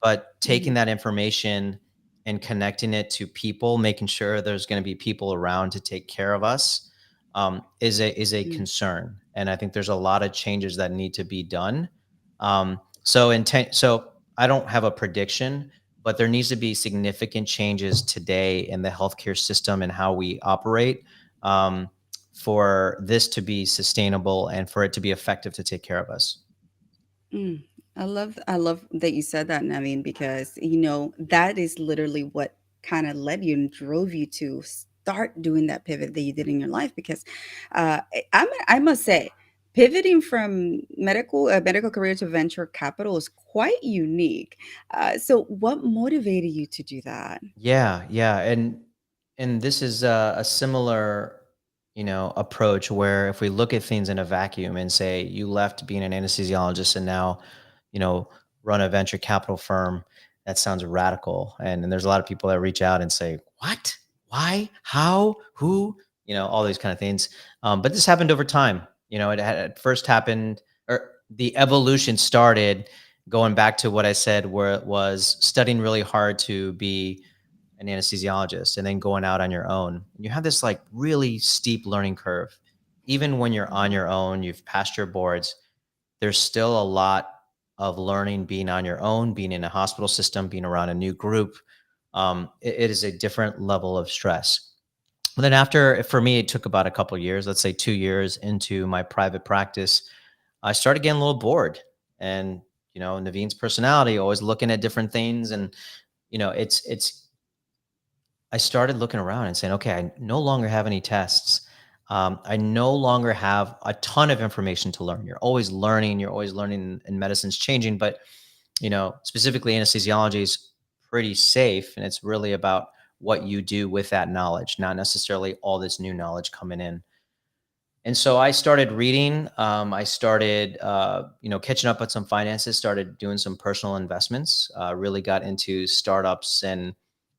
But taking Mhm. that information and connecting it to people, making sure there's going to be people around to take care of us, is a Mm. concern. And I think there's a lot of changes that need to be done. So I don't have a prediction, but there needs to be significant changes today in the healthcare system and how we operate, um, for this to be sustainable and for it to be effective to take care of us. Mm. I love that you said that, Naveen, because that is literally what kind of led you and drove you to start doing that pivot that you did in your life. Because I must say, pivoting from medical career to venture capital is quite unique. So, what motivated you to do that? Yeah, yeah, and this is a similar, approach, where if we look at things in a vacuum and say you left being an anesthesiologist and now, you know, run a venture capital firm, that sounds radical. And there's a lot of people that reach out and say, "What? Why? How? Who?" All these kind of things. But this happened over time. It had at first happened, or the evolution started going back to what I said, where it was studying really hard to be an anesthesiologist and then going out on your own. You have this like really steep learning curve. Even when you're on Mhm. your own, you've passed your boards, there's still a lot of learning being on your own, being in a hospital system, being around a new group. It is a different level of stress. But then after, for me, it took about a couple years, let's say 2 years into my private practice, I started getting a little bored. And, Naveen's personality, always looking at different things. And, it's I started looking around and saying, okay, I no longer have any tests. I no longer have a ton of information to learn. You're always learning. You're always learning, and medicine's changing. But specifically, anesthesiology is pretty safe, and it's really about what you do with that knowledge, not necessarily all this new knowledge coming in. And so I started reading. I started, catching up with some finances. Started doing some personal investments. Really got into startups and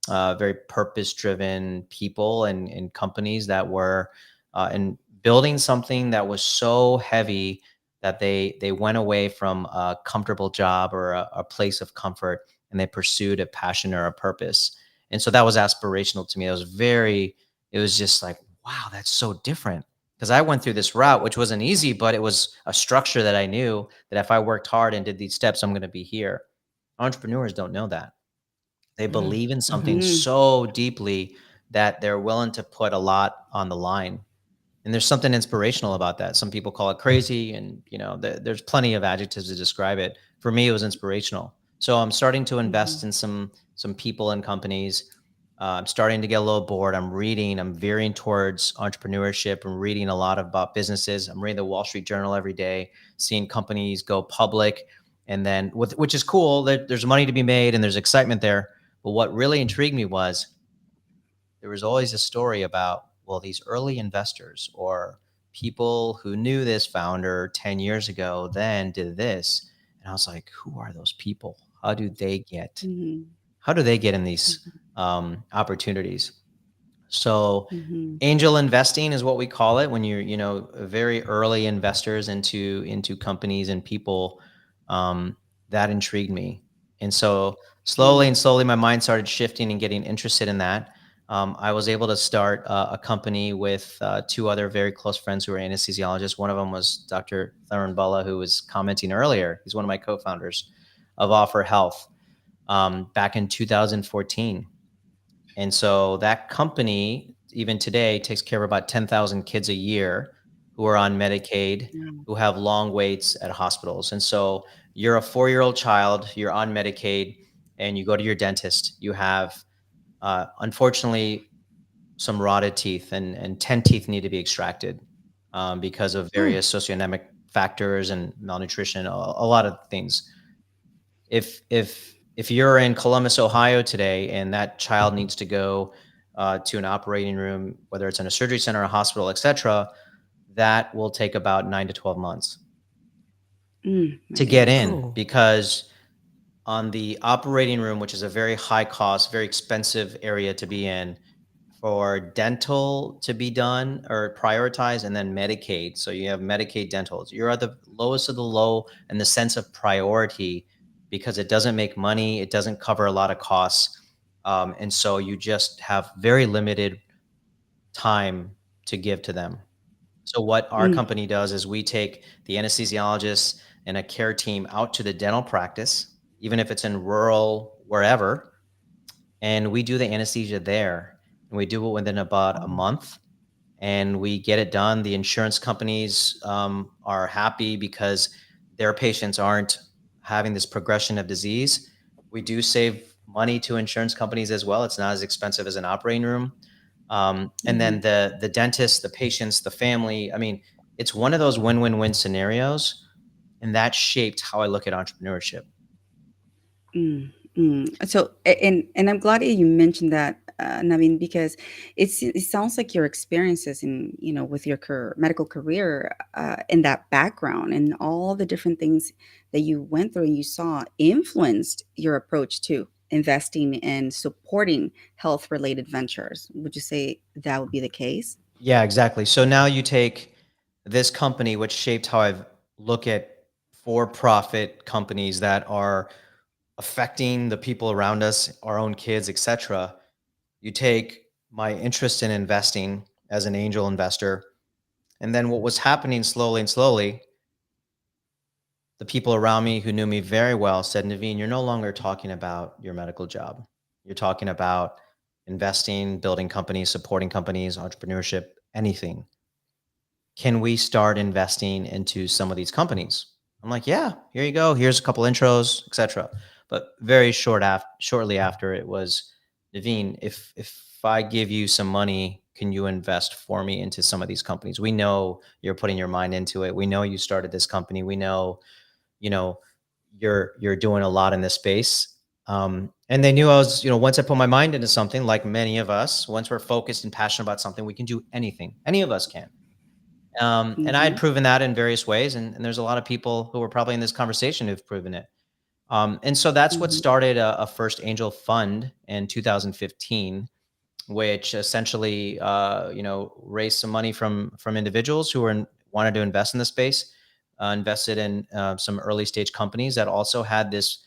very purpose-driven people and companies that were and building something that was so heavy that they went away from a comfortable job or a place of comfort, and they pursued a passion or a purpose. And so that was aspirational to me. It was very. It was just like, wow, that's so different, because I went through this route, which wasn't easy, but it was a structure that I knew that if I worked hard and did these steps, I'm going to be here. Entrepreneurs don't know that. They Mm. believe in something Mhm. so deeply that they're willing to put a lot on the line. And there's something inspirational about that. Some people call it crazy, and there's plenty of adjectives to describe it. For me, it was inspirational. So I'm starting to invest Mhm. in some people and companies. I'm starting to get a little bored. I'm reading, I'm veering towards entrepreneurship. I'm reading a lot about businesses. I'm reading the Wall Street Journal every day, seeing companies go public. And then, which is cool, there's money to be made and there's excitement there. But what really intrigued me was there was always a story about, well, these early investors or people who knew this founder 10 years ago then did this. And I was like, who are those people? Mhm. How do they get in these Mhm. opportunities? So Mhm. angel investing is what we call it when you're, very early investors into companies and people. Um, that intrigued me, and so slowly Mm. and slowly, my mind started shifting and getting interested in that. I was able to start a company with two other very close friends who were anesthesiologists. One of them was Dr. Navin Goyal, who was commenting earlier. He's one of my co-founders of OFFOR Health back in 2014. And so that company, even today, takes care of about 10,000 kids a year who are on Medicaid, Yeah. who have long waits at hospitals. And so you're a 4-year-old child, you're on Medicaid, and you go to your dentist. You have, unfortunately, some rotted teeth, and 10 teeth need to be extracted because of Mm. various socioeconomic factors and malnutrition, a lot of things. If you're in Columbus, Ohio today, and that child needs to go to an operating room, whether it's in a surgery center, a hospital, etc., that will take about 9 to 12 months My to get goodness. in, Oh. because on the operating room, which is a very high cost, very expensive area to be in, for dental to be done or prioritized, and then Medicaid. So you have Medicaid dentals. You're at the lowest of the low in the sense of priority because it doesn't make money, it doesn't cover a lot of costs. And so you just have very limited time to give to them. So what our Mm. company does is we take the anesthesiologist and a care team out to the dental practice, even if it's in rural wherever, and we do the anesthesia there. And we do it within about a Oh. month, and we get it done. The insurance companies are happy because their patients aren't having this progression of disease. We do save money to insurance companies as well. It's not as expensive as an operating room. And then Mhm. the dentist, the patients, the family. I mean, it's one of those win-win-win scenarios, and that shaped how I look at entrepreneurship. Mm, So, and I'm glad that you mentioned that, Navin, because it sounds like your experiences in, with your medical career, and that background and all the different things that you went through and you saw influenced your approach to investing and supporting health related ventures. Would you say that would be the case? Yeah, exactly. So now you take this company, which shaped how I look at for-profit companies that are affecting the people around us, our own kids, etc. You take my interest in investing as an angel investor, and then what was happening slowly and slowly, the people around me who knew me very well said, Naveen, you're no longer talking about your medical job. You're talking about investing, building companies, supporting companies, entrepreneurship, anything. Can we start investing into some of these companies? I'm like, yeah, here you go. Here's a couple intros, etc. But very shortly after, it was, Naveen, if I give you some money, can you invest for me into some of these companies? We know you're putting your mind into it. We know you started this company. We know, you know, you're doing a lot in this space. And they knew I was, once I put my mind into something, like many of us, once we're focused and passionate about something, we can do anything. Any of us can. And I had Hmm. proven that in various ways, and there's a lot of people who are probably in this conversation who've proven it. And so that's what Hmm. started a first angel fund in 2015, which essentially, raised some money from individuals who wanted to invest in the space, invested in some early stage companies that also had this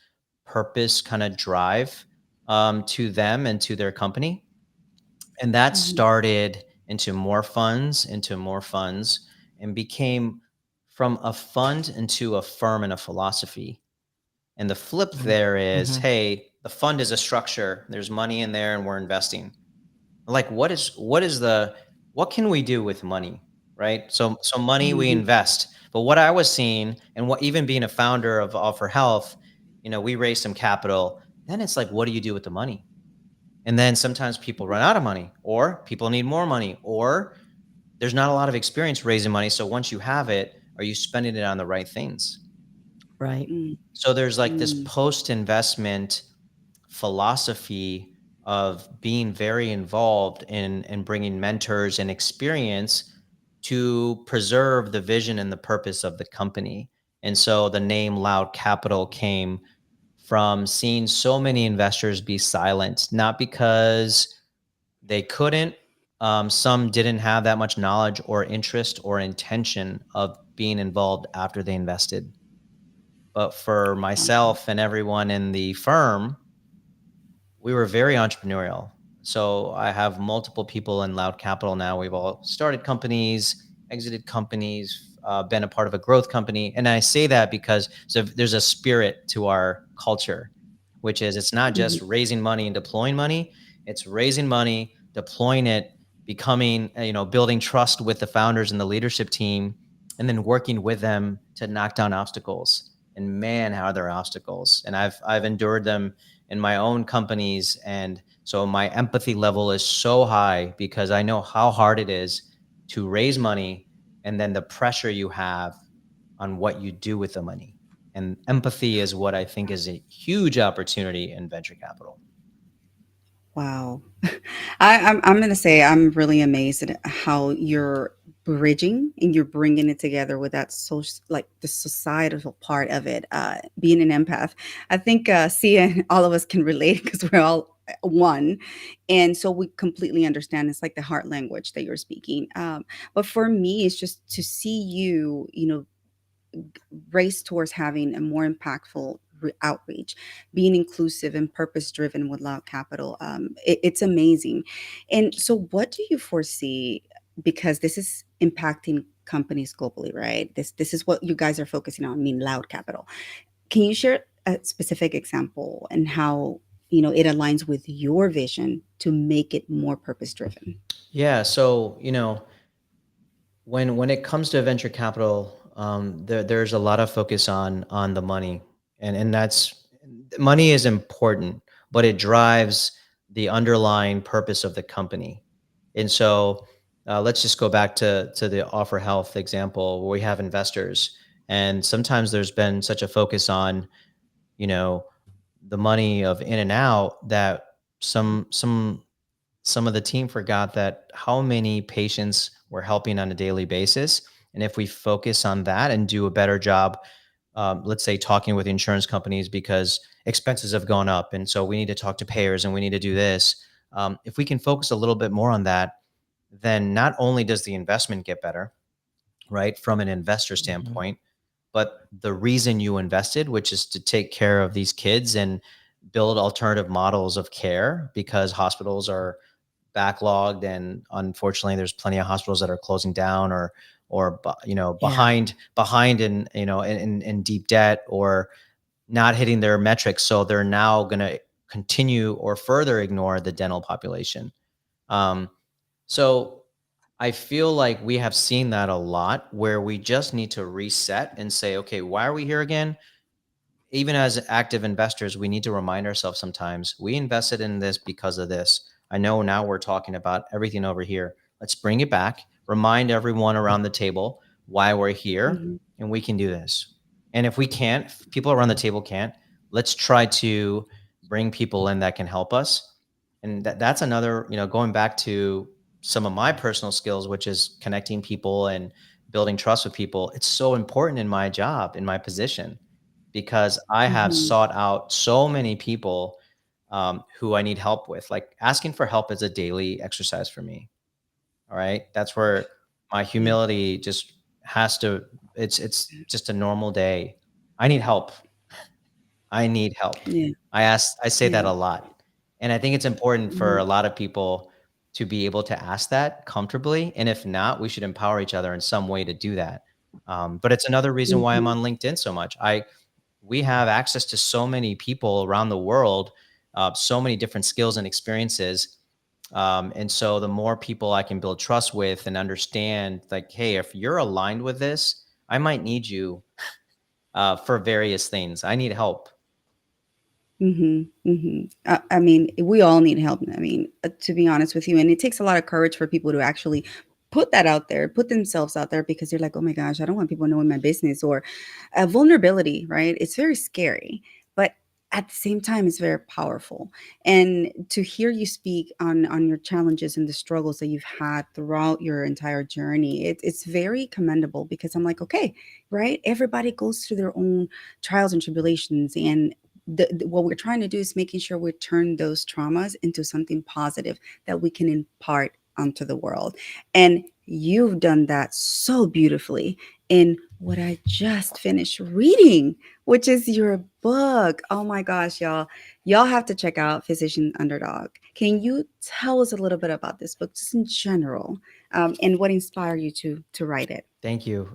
purpose kind of drive to them and to their company, and that Hmm. started into more funds, and became from a fund into a firm and a philosophy. And the flip there is, Mm-hmm. hey, the fund is a structure. There's money in there and we're investing. Like what can we do with money? Right? So money we Hmm. invest. But what I was seeing, and what, even being a founder of OFFOR Health, we raised some capital. Then it's like, what do you do with the money? And then sometimes people run out of money, or people need more money, or there's not a lot of experience raising money. So once you have it, are you spending it on the right things? Right. Mm, So there's like this mm. post investment philosophy of being very involved in bringing mentors and experience to preserve the vision and the purpose of the company. And so the name Loud Capital came from seeing so many investors be silent, not because they couldn't. Some didn't have that much knowledge or interest or intention of being involved after they invested. But for Wow. myself and everyone in the firm, we were very entrepreneurial. So I have multiple people in Loud Capital now. We've all started companies, exited companies, been a part of a growth company. And I say that because there's a spirit to our culture, which is it's not Mhm, just raising money and deploying money, it's raising money, deploying it, becoming, building trust with the founders and the leadership team, and then working with them to knock down obstacles. And man, how are there obstacles? And I've endured them in my own companies. And so my empathy level is so high because I know how hard it is to raise money and then the pressure you have on what you do with the money. And empathy is what I think is a huge opportunity in venture capital. wow. I'm going to say I'm really amazed at how you're bridging and you're bringing it together with that social, like the societal part of it, being an empath. I think Sia and all of us can relate because we're all one, and so we completely understand. It's like the heart language that you're speaking. But for me, it's just to see you, race towards having a more impactful outreach, being inclusive and purpose driven with Loud Capital. It's amazing. And so, what do you foresee? Because this is impacting companies globally, right? This is what you guys are focusing on. I mean, Loud Capital. Can you share a specific example and how it aligns with your vision to make it more purpose driven? Yeah. So, when it comes to venture capital, there's a lot of focus on the money, and that's money is important, but it drives the underlying purpose of the company. And so, let's just go back to the Offer Health example where we have investors, and sometimes there's been such a focus on you know the money of in and out that some of the team forgot that how many patients we're helping on a daily basis. And if we focus on that and do a better job, let's say talking with insurance companies because expenses have gone up. And so we need to talk to payers and we need to do this. If we can focus a little bit more on that, then not only does the investment get better, right, from an investor Mhm. standpoint, but the reason you invested, which is to take care of these kids and build alternative models of care because hospitals are backlogged and unfortunately there's plenty of hospitals that are closing down or Yeah. behind in deep debt or not hitting their metrics, so they're now going to continue or further ignore the dental population. Um, so I feel like we have seen that a lot where we just need to reset and say, okay, why are we here again? Even as active investors, we need to remind ourselves sometimes we invested in this because of this. I know now we're talking about everything over here. Let's bring it back, remind everyone around the table why we're here, Mhm, and we can do this. And if we can't, if people around the table can't, let's try to bring people in that can help us. And that's another, going back to some of my personal skills, which is connecting people and building trust with people. It's so important in my job, in my position because I have mhm. sought out so many people who I need help with. Like asking for help is a daily exercise for me. All right, that's where my Yeah, humility just has to. It's just a normal day. I need help. I need help. yeah, I say that yeah. a lot. And I think it's important for Mhm, a lot of people to be able to ask that comfortably. And if not, we should empower each other in some way to do that. But it's another reason why I'm mhm. on LinkedIn so much. We have access to so many people around the world, so many different skills and experiences. And so the more people I can build trust with and understand, like, hey, if you're aligned with this, I might need you for various things. I need help. Mhm, mhm. I mean, we all need help. I mean, to be honest with you, and it takes a lot of courage for people to actually put that out there, put themselves out there because they're like, "Oh my gosh, I don't want people knowing my business," or vulnerability, right? It's very scary, but at the same time, it's very powerful. And to hear you speak on your challenges and the struggles that you've had throughout your entire journey, it's very commendable because I'm like, okay, right? Everybody goes through their own trials and tribulations, and what we're trying to do is making sure we turn those traumas into something positive that we can impart onto the world. And you've done that so beautifully in what I just finished reading, which is your book. Oh my gosh, y'all. Y'all have to check out Physician Underdog. Can you tell us a little bit about this book, just in general, and what inspired you to write it? Thank you.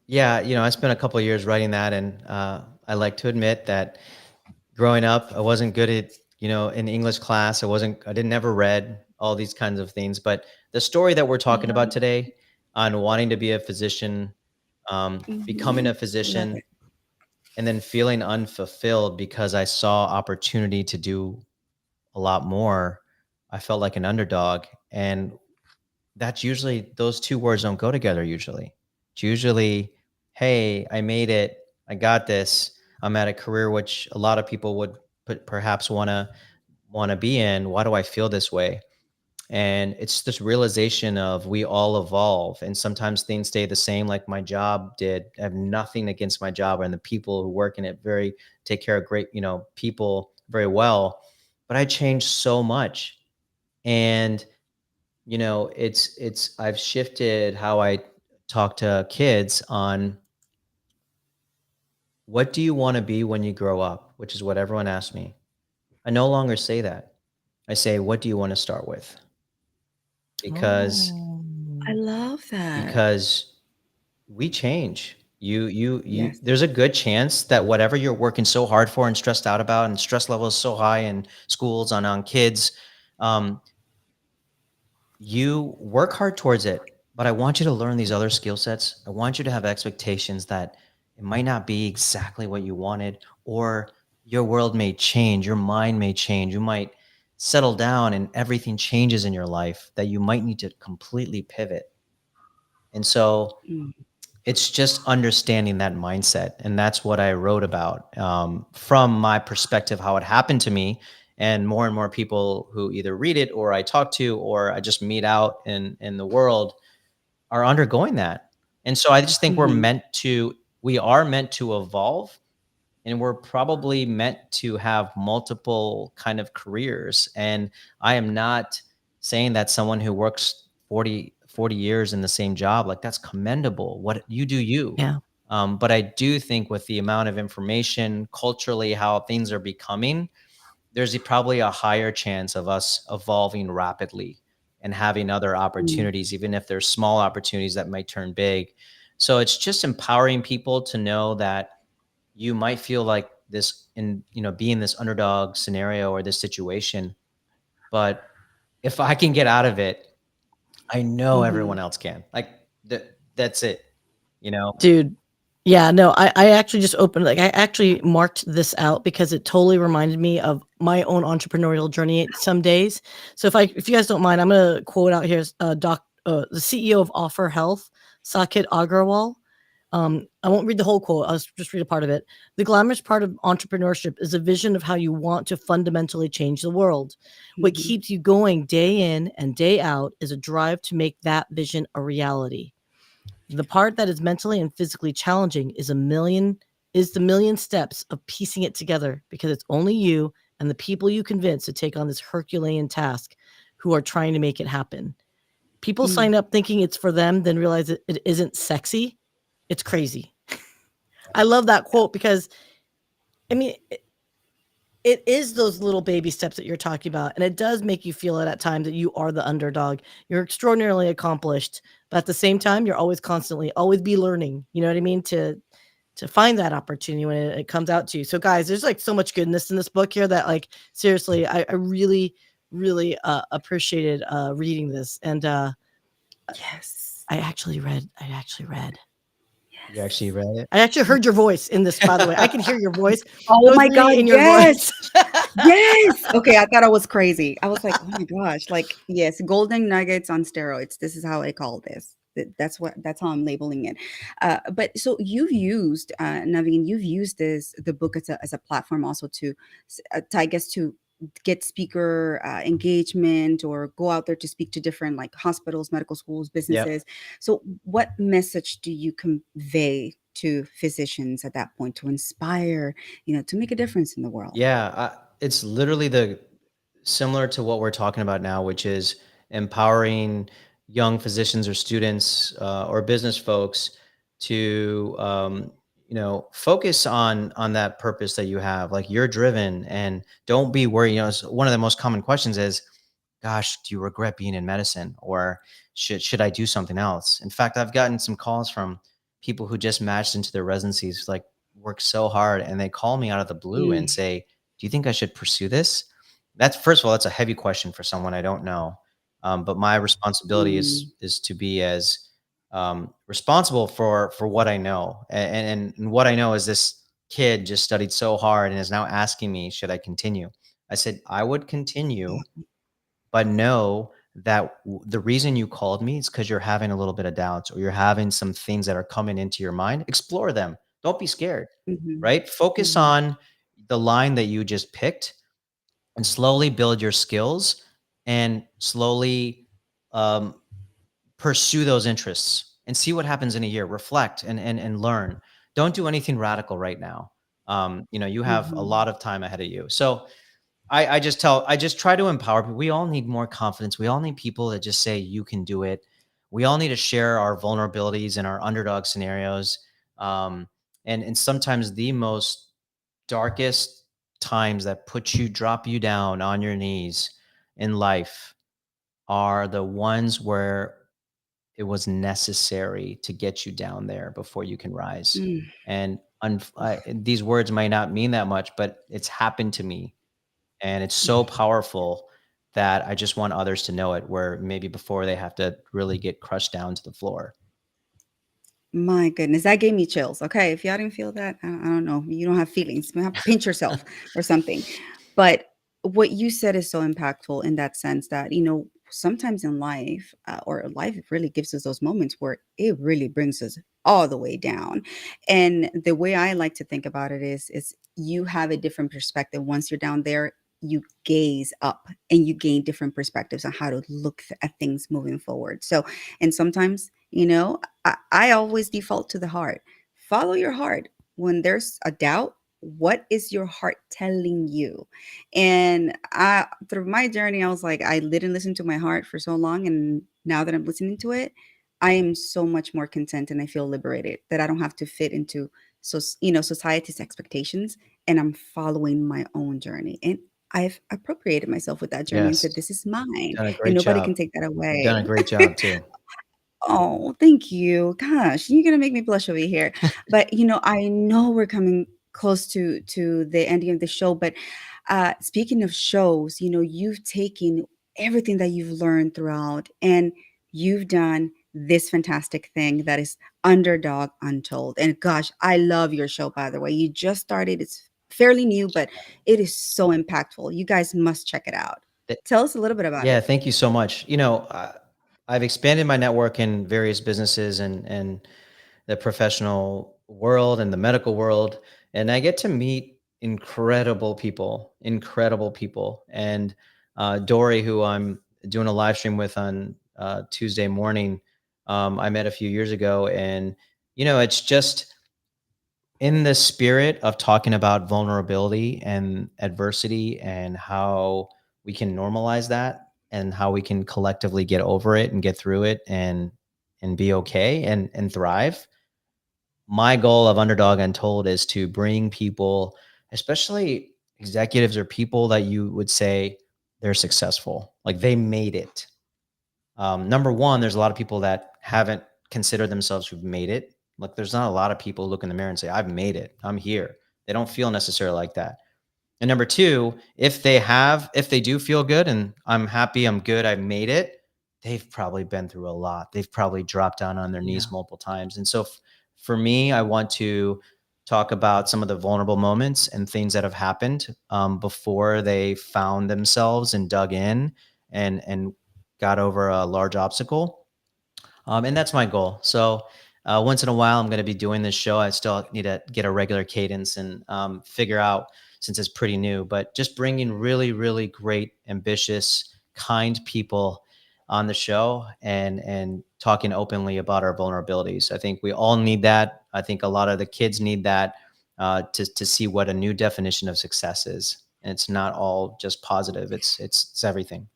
Yeah, I spent a couple of years writing that, and I like to admit that growing up, I wasn't good at, in English class. I didn't never read all these kinds of things. But the story that we're talking about Mhm. today on wanting to be a physician, becoming Mhm. a Love physician, it. and then feeling unfulfilled because I saw opportunity to do a lot more. I felt like an underdog. And that's usually, those two words don't go together usually. It's usually, hey, I made it. I got this. I'm at a career which a lot of people would perhaps want to be in. Why do I feel this way? And it's this realization of we all evolve, and sometimes things stay the same, like my job did. I have nothing against my job and the people who work in it, very take care of great, people very well. But I changed so much. And it's I've shifted how I talk to kids on what do you want to be when you grow up, which is what everyone asks me. I no longer say that. I say, what do you want to start with? Because Oh. I love that. because we change. You Yes. there's a good chance that whatever you're working so hard for and stressed out about, and stress level is so high in schools on kids, um, you work hard towards it. But I want you to learn these other skill sets. I want you to have expectations that it might not be exactly what you wanted, or your world may change, your mind may change. You might settle down and everything changes in your life that you might need to completely pivot. And so Mm. it's just understanding that mindset. And that's what I wrote about, from my perspective, how it happened to me. And more people who either read it or I talk to or I just meet out in the world are undergoing that. And so I just think Mhm. we are meant to evolve, and we're probably meant to have multiple kind of careers. And I am not saying that someone who works 40 years in the same job, like, that's commendable, what you do, you. Yeah. But I do think with the amount of information culturally, how things are becoming, there's probably a higher chance of us evolving rapidly and having other Mm. opportunities, even if there's small opportunities that might turn big. So it's just empowering people to know that you might feel like this in, be in this underdog scenario or this situation. But if I can get out of it, I know Mhm. everyone else can. Like, that's it, you know? Dude, yeah, no, I actually just opened like, I actually marked this out because it totally reminded me of my own entrepreneurial journey some days. So if you guys don't mind, I'm gonna quote out here, the CEO of OFFOR Health, Sakit Agrawal. I won't read the whole quote. I'll just read a part of it. The glamorous part of entrepreneurship is a vision of how you want to fundamentally change the world. What Mhm. keeps you going day in and day out is a drive to make that vision a reality. The part that is mentally and physically challenging is the million steps of piecing it together, because it's only you and the people you convince to take on this Herculean task who are trying to make it happen. People Mm. sign up thinking it's for them, then realize that it isn't sexy. It's crazy. I love that quote because, I mean, it is those little baby steps that you're talking about, and it does make you feel it at times that you are the underdog. You're extraordinarily accomplished, but at the same time, you're always constantly always be learning. You know what I mean? To find that opportunity when it comes out to you. So, guys, there's like so much goodness in this book here that, like, seriously, I really, really appreciated reading this, and Yes. I actually read. You actually read it? I actually heard your voice in this, by the way. I can hear your voice. I Oh was my reading god, it in your yes. voice. Yes. Okay, I thought I was crazy. I was like, "Oh my gosh." Like, yes, golden nuggets on steroids. This is how I call this. That's how I'm labeling it. But so you've used, Naveen, you've used the book as a platform also to, I guess, to get speaker engagement or go out there to speak to different like hospitals, medical schools, Yep. businesses. So what message do you convey to physicians at that point to inspire, to make a difference in the world? Yeah, it's literally the similar to what we're talking about now, which is empowering young physicians or students or business folks to focus on that purpose that you have. Like you're driven, and don't be worried. One of the most common questions is, "Gosh, do you regret being in medicine, or should I do something else?" In fact, I've gotten some calls from people who just matched into their residencies, like worked so hard, and they call me out of the blue and Mm, say, "Do you think I should pursue this?" That's first of all, that's a heavy question for someone I don't know. But my responsibility mm, is to be as responsible for what I know, and what I know is this kid just studied so hard and is now asking me, should I continue? I said I would continue, yeah. but know that the reason you called me is because you're having a little bit of doubts, or you're having some things that are coming into your mind. Explore them. Don't be scared, Mhm, right? Focus mhm, on the line that you just picked and slowly build your skills and slowly um, pursue those interests and see what happens in a year. Reflect and learn. Don't do anything radical right now. You have a mhm. lot of time ahead of you. So I just try to empower people. We all need more confidence. We all need people that just say you can do it. We all need to share our vulnerabilities and our underdog scenarios. And sometimes the most darkest times that drop you down on your knees in life are the ones where it was necessary to get you down there before you can rise. Mm, And oof, these words might not mean that much, but it's happened to me, and it's so mm. powerful that I just want others to know it, where maybe before they have to really get crushed down to the floor. My goodness, that gave me chills. Okay, if y'all didn't feel that, I don't know. You don't have feelings. You have to pinch yourself or something. But what you said is so impactful in that sense that, sometimes in life, or life really gives us those moments where it really brings us all the way down. And the way I like to think about it is you have a different perspective once you're down there. You gaze up and you gain different perspectives on how to look at things moving forward. So, and sometimes, I always default to the heart. Follow your heart. When there's a doubt, what is your heart telling you? And through my journey, I was like, I didn't listen to my heart for so long. And now that I'm listening to it, I am so much more content and I feel liberated that I don't have to fit into society's expectations, and I'm following my own journey. And I've appropriated myself with that journey and Yes, said, this is mine done a and great nobody can job. take that You've done away. a great job too. Oh, thank you. Gosh, you're gonna make me blush over here. But I know we're coming close to the ending of the show. But speaking of shows, you've taken everything that you've learned throughout, and you've done this fantastic thing that is Underdog Untold. And gosh, I love your show, by the way. You just started, it's fairly new, but it is so impactful. You guys must check it out. Th- Tell us a little bit about Yeah, it. thank you so much. I've expanded my network in various businesses and the professional world and the medical world, and I get to meet incredible people. And Dory, who I'm doing a live stream with on Tuesday morning, I met a few years ago, and it's just in the spirit of talking about vulnerability and adversity and how we can normalize that and how we can collectively get over it and get through it and be okay and thrive. My goal of Underdog Untold is to bring people, especially executives or people that you would say they're successful, like they made it. Number one, there's a lot of people that haven't considered themselves who've made it. Like, there's not a lot of people who look in the mirror and say, I've made it, I'm here. They don't feel necessarily like that. And number two, if they do feel good and I'm happy, I'm good, I made it, they've probably been through a lot. They've probably dropped down on their knees Yeah. multiple times. And so for me, I want to talk about some of the vulnerable moments and things that have happened before they found themselves and dug in and got over a large obstacle. And that's my goal. So once in a while, I'm going to be doing this show. I still need to get a regular cadence and figure out, since it's pretty new, but just bringing really, really great, ambitious, kind people on the show and talking openly about our vulnerabilities. I think we all need that. I think a lot of the kids need that to see what a new definition of success is. And it's not all just positive. It's everything.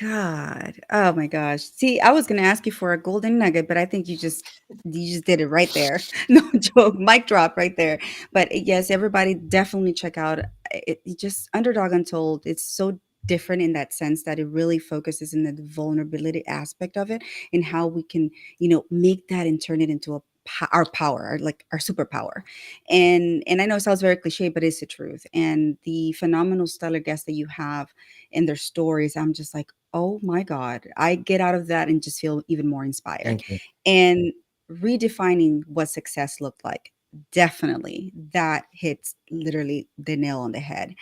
God. Oh my gosh. See, I was gonna ask you for a golden nugget, but I think you just did it right there. No joke. Mic drop right there. But yes, everybody definitely check out it just Underdog Untold. It's so different in that sense that it really focuses in the vulnerability aspect of it and how we can, make that and turn it into our power, like our superpower. And I know it sounds very cliche, but it's the truth. And the phenomenal stellar guests that you have and their stories, I'm just like, oh my God, I get out of that and just feel even more inspired. Thank you. And redefining what success looked like, definitely that hits literally the nail on the head.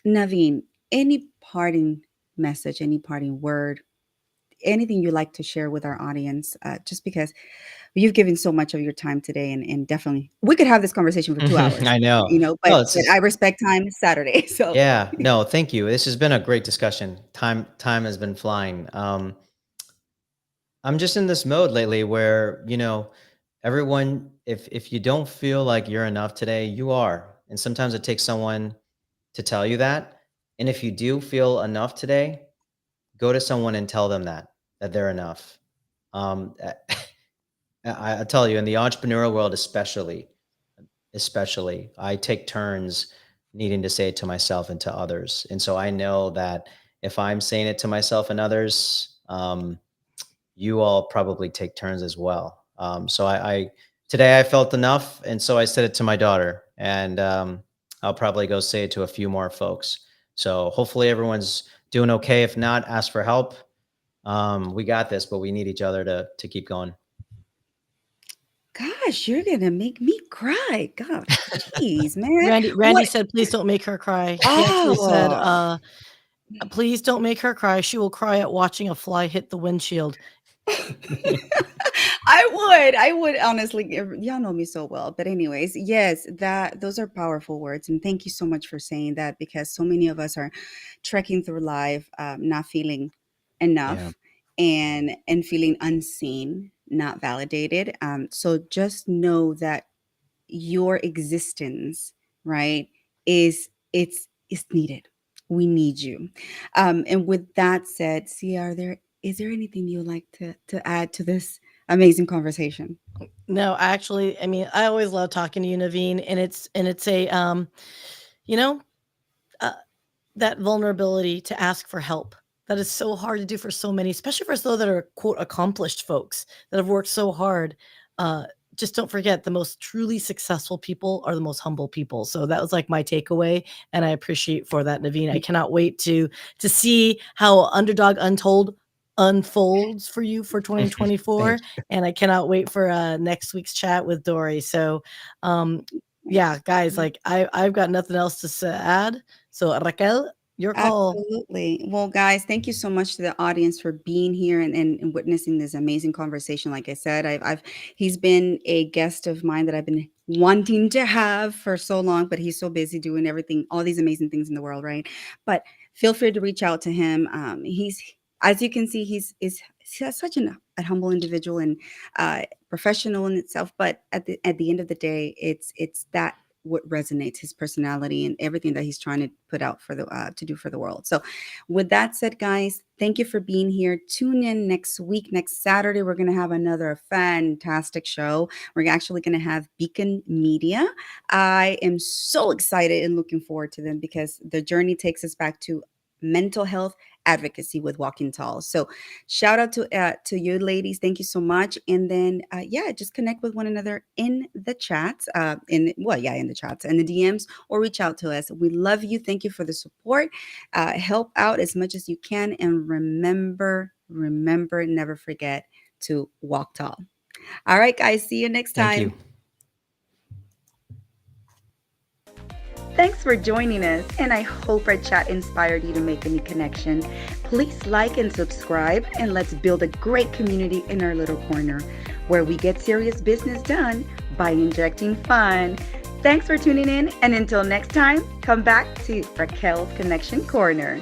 Naveen, any parting message, any parting word, anything you'd like to share with our audience? Just because you've given so much of your time today, and definitely we could have this conversation for 2 hours, I know. but No, this I is respect time. It's Saturday. So yeah. No, thank you. This has been a great discussion. Time has been flying. I'm just in this mode lately where, everyone, if you don't feel like you're enough today, you are. And sometimes it takes someone to tell you that. And if you do feel enough today, go to someone and tell them that they're enough. Um, I tell you, in the entrepreneurial world, especially, I take turns needing to say it to myself and to others. And so I know that if I'm saying it to myself and others, you all probably take turns as well. So I today I felt enough, and so I said it to my daughter, and I'll probably go say it to a few more folks. So hopefully everyone's doing okay. If not, ask for help. We got this, but we need each other to keep going. gosh, you're gonna make me cry. Gosh, jeez, man. Randy What? said, "Please don't make her cry." He actually said, Oh, "Please don't make her cry. She will cry at watching a fly hit the windshield." I would honestly. Y'all know me so well, but anyways, yes, that those are powerful words, and thank you so much for saying that because so many of us are trekking through life, not feeling Yeah. enough, and feeling unseen, not validated. So just know that your existence, right, is needed. We need you. And with that said, see, is there anything you'd like to add to this amazing conversation? No, actually, I mean, I always love talking to you, Naveen, and it's a you know, uh, that vulnerability to ask for help. That is so hard to do for so many, especially for those that are quote accomplished folks that have worked so hard. Uh, just don't forget the most truly successful people are the most humble people. So that was like my takeaway, and I appreciate for that, Naveen. I cannot wait to see how Underdog Untold unfolds for you for Thank 2024, you. and I cannot wait for next week's chat with Dory. So, um, yeah, guys, like I've got nothing else to add. So Raquel, your call. Absolutely. Well, guys, thank you so much to the audience for being here and witnessing this amazing conversation. Like I said, he's been a guest of mine that I've been wanting to have for so long, but he's so busy doing everything, all these amazing things in the world, right? But feel free to reach out to him. He's, as you can see, he's such a humble individual and professional in itself. But at the end of the day, it's that what resonates, his personality and everything that he's trying to put out for the to do for the world. So with that said, guys, thank you for being here. Tune in next week. Next Saturday we're going to have another fantastic show. We're actually going to have Beacon Media. I am so excited and looking forward to them because the journey takes us back to mental health advocacy with Walking Tall. So shout out to you ladies. Thank you so much. And then yeah, just connect with one another in the chats, in the chats and the DMs, or reach out to us. We love you. Thank you for the support. Help out as much as you can, and remember, never forget to walk tall. All right, guys, see you next Thank you. time. Thanks for joining us, and I hope our chat inspired you to make a new connection. Please like and subscribe, and let's build a great community in our little corner where we get serious business done by injecting fun. Thanks for tuning in, and until next time, come back to Raquel's Connection Corner.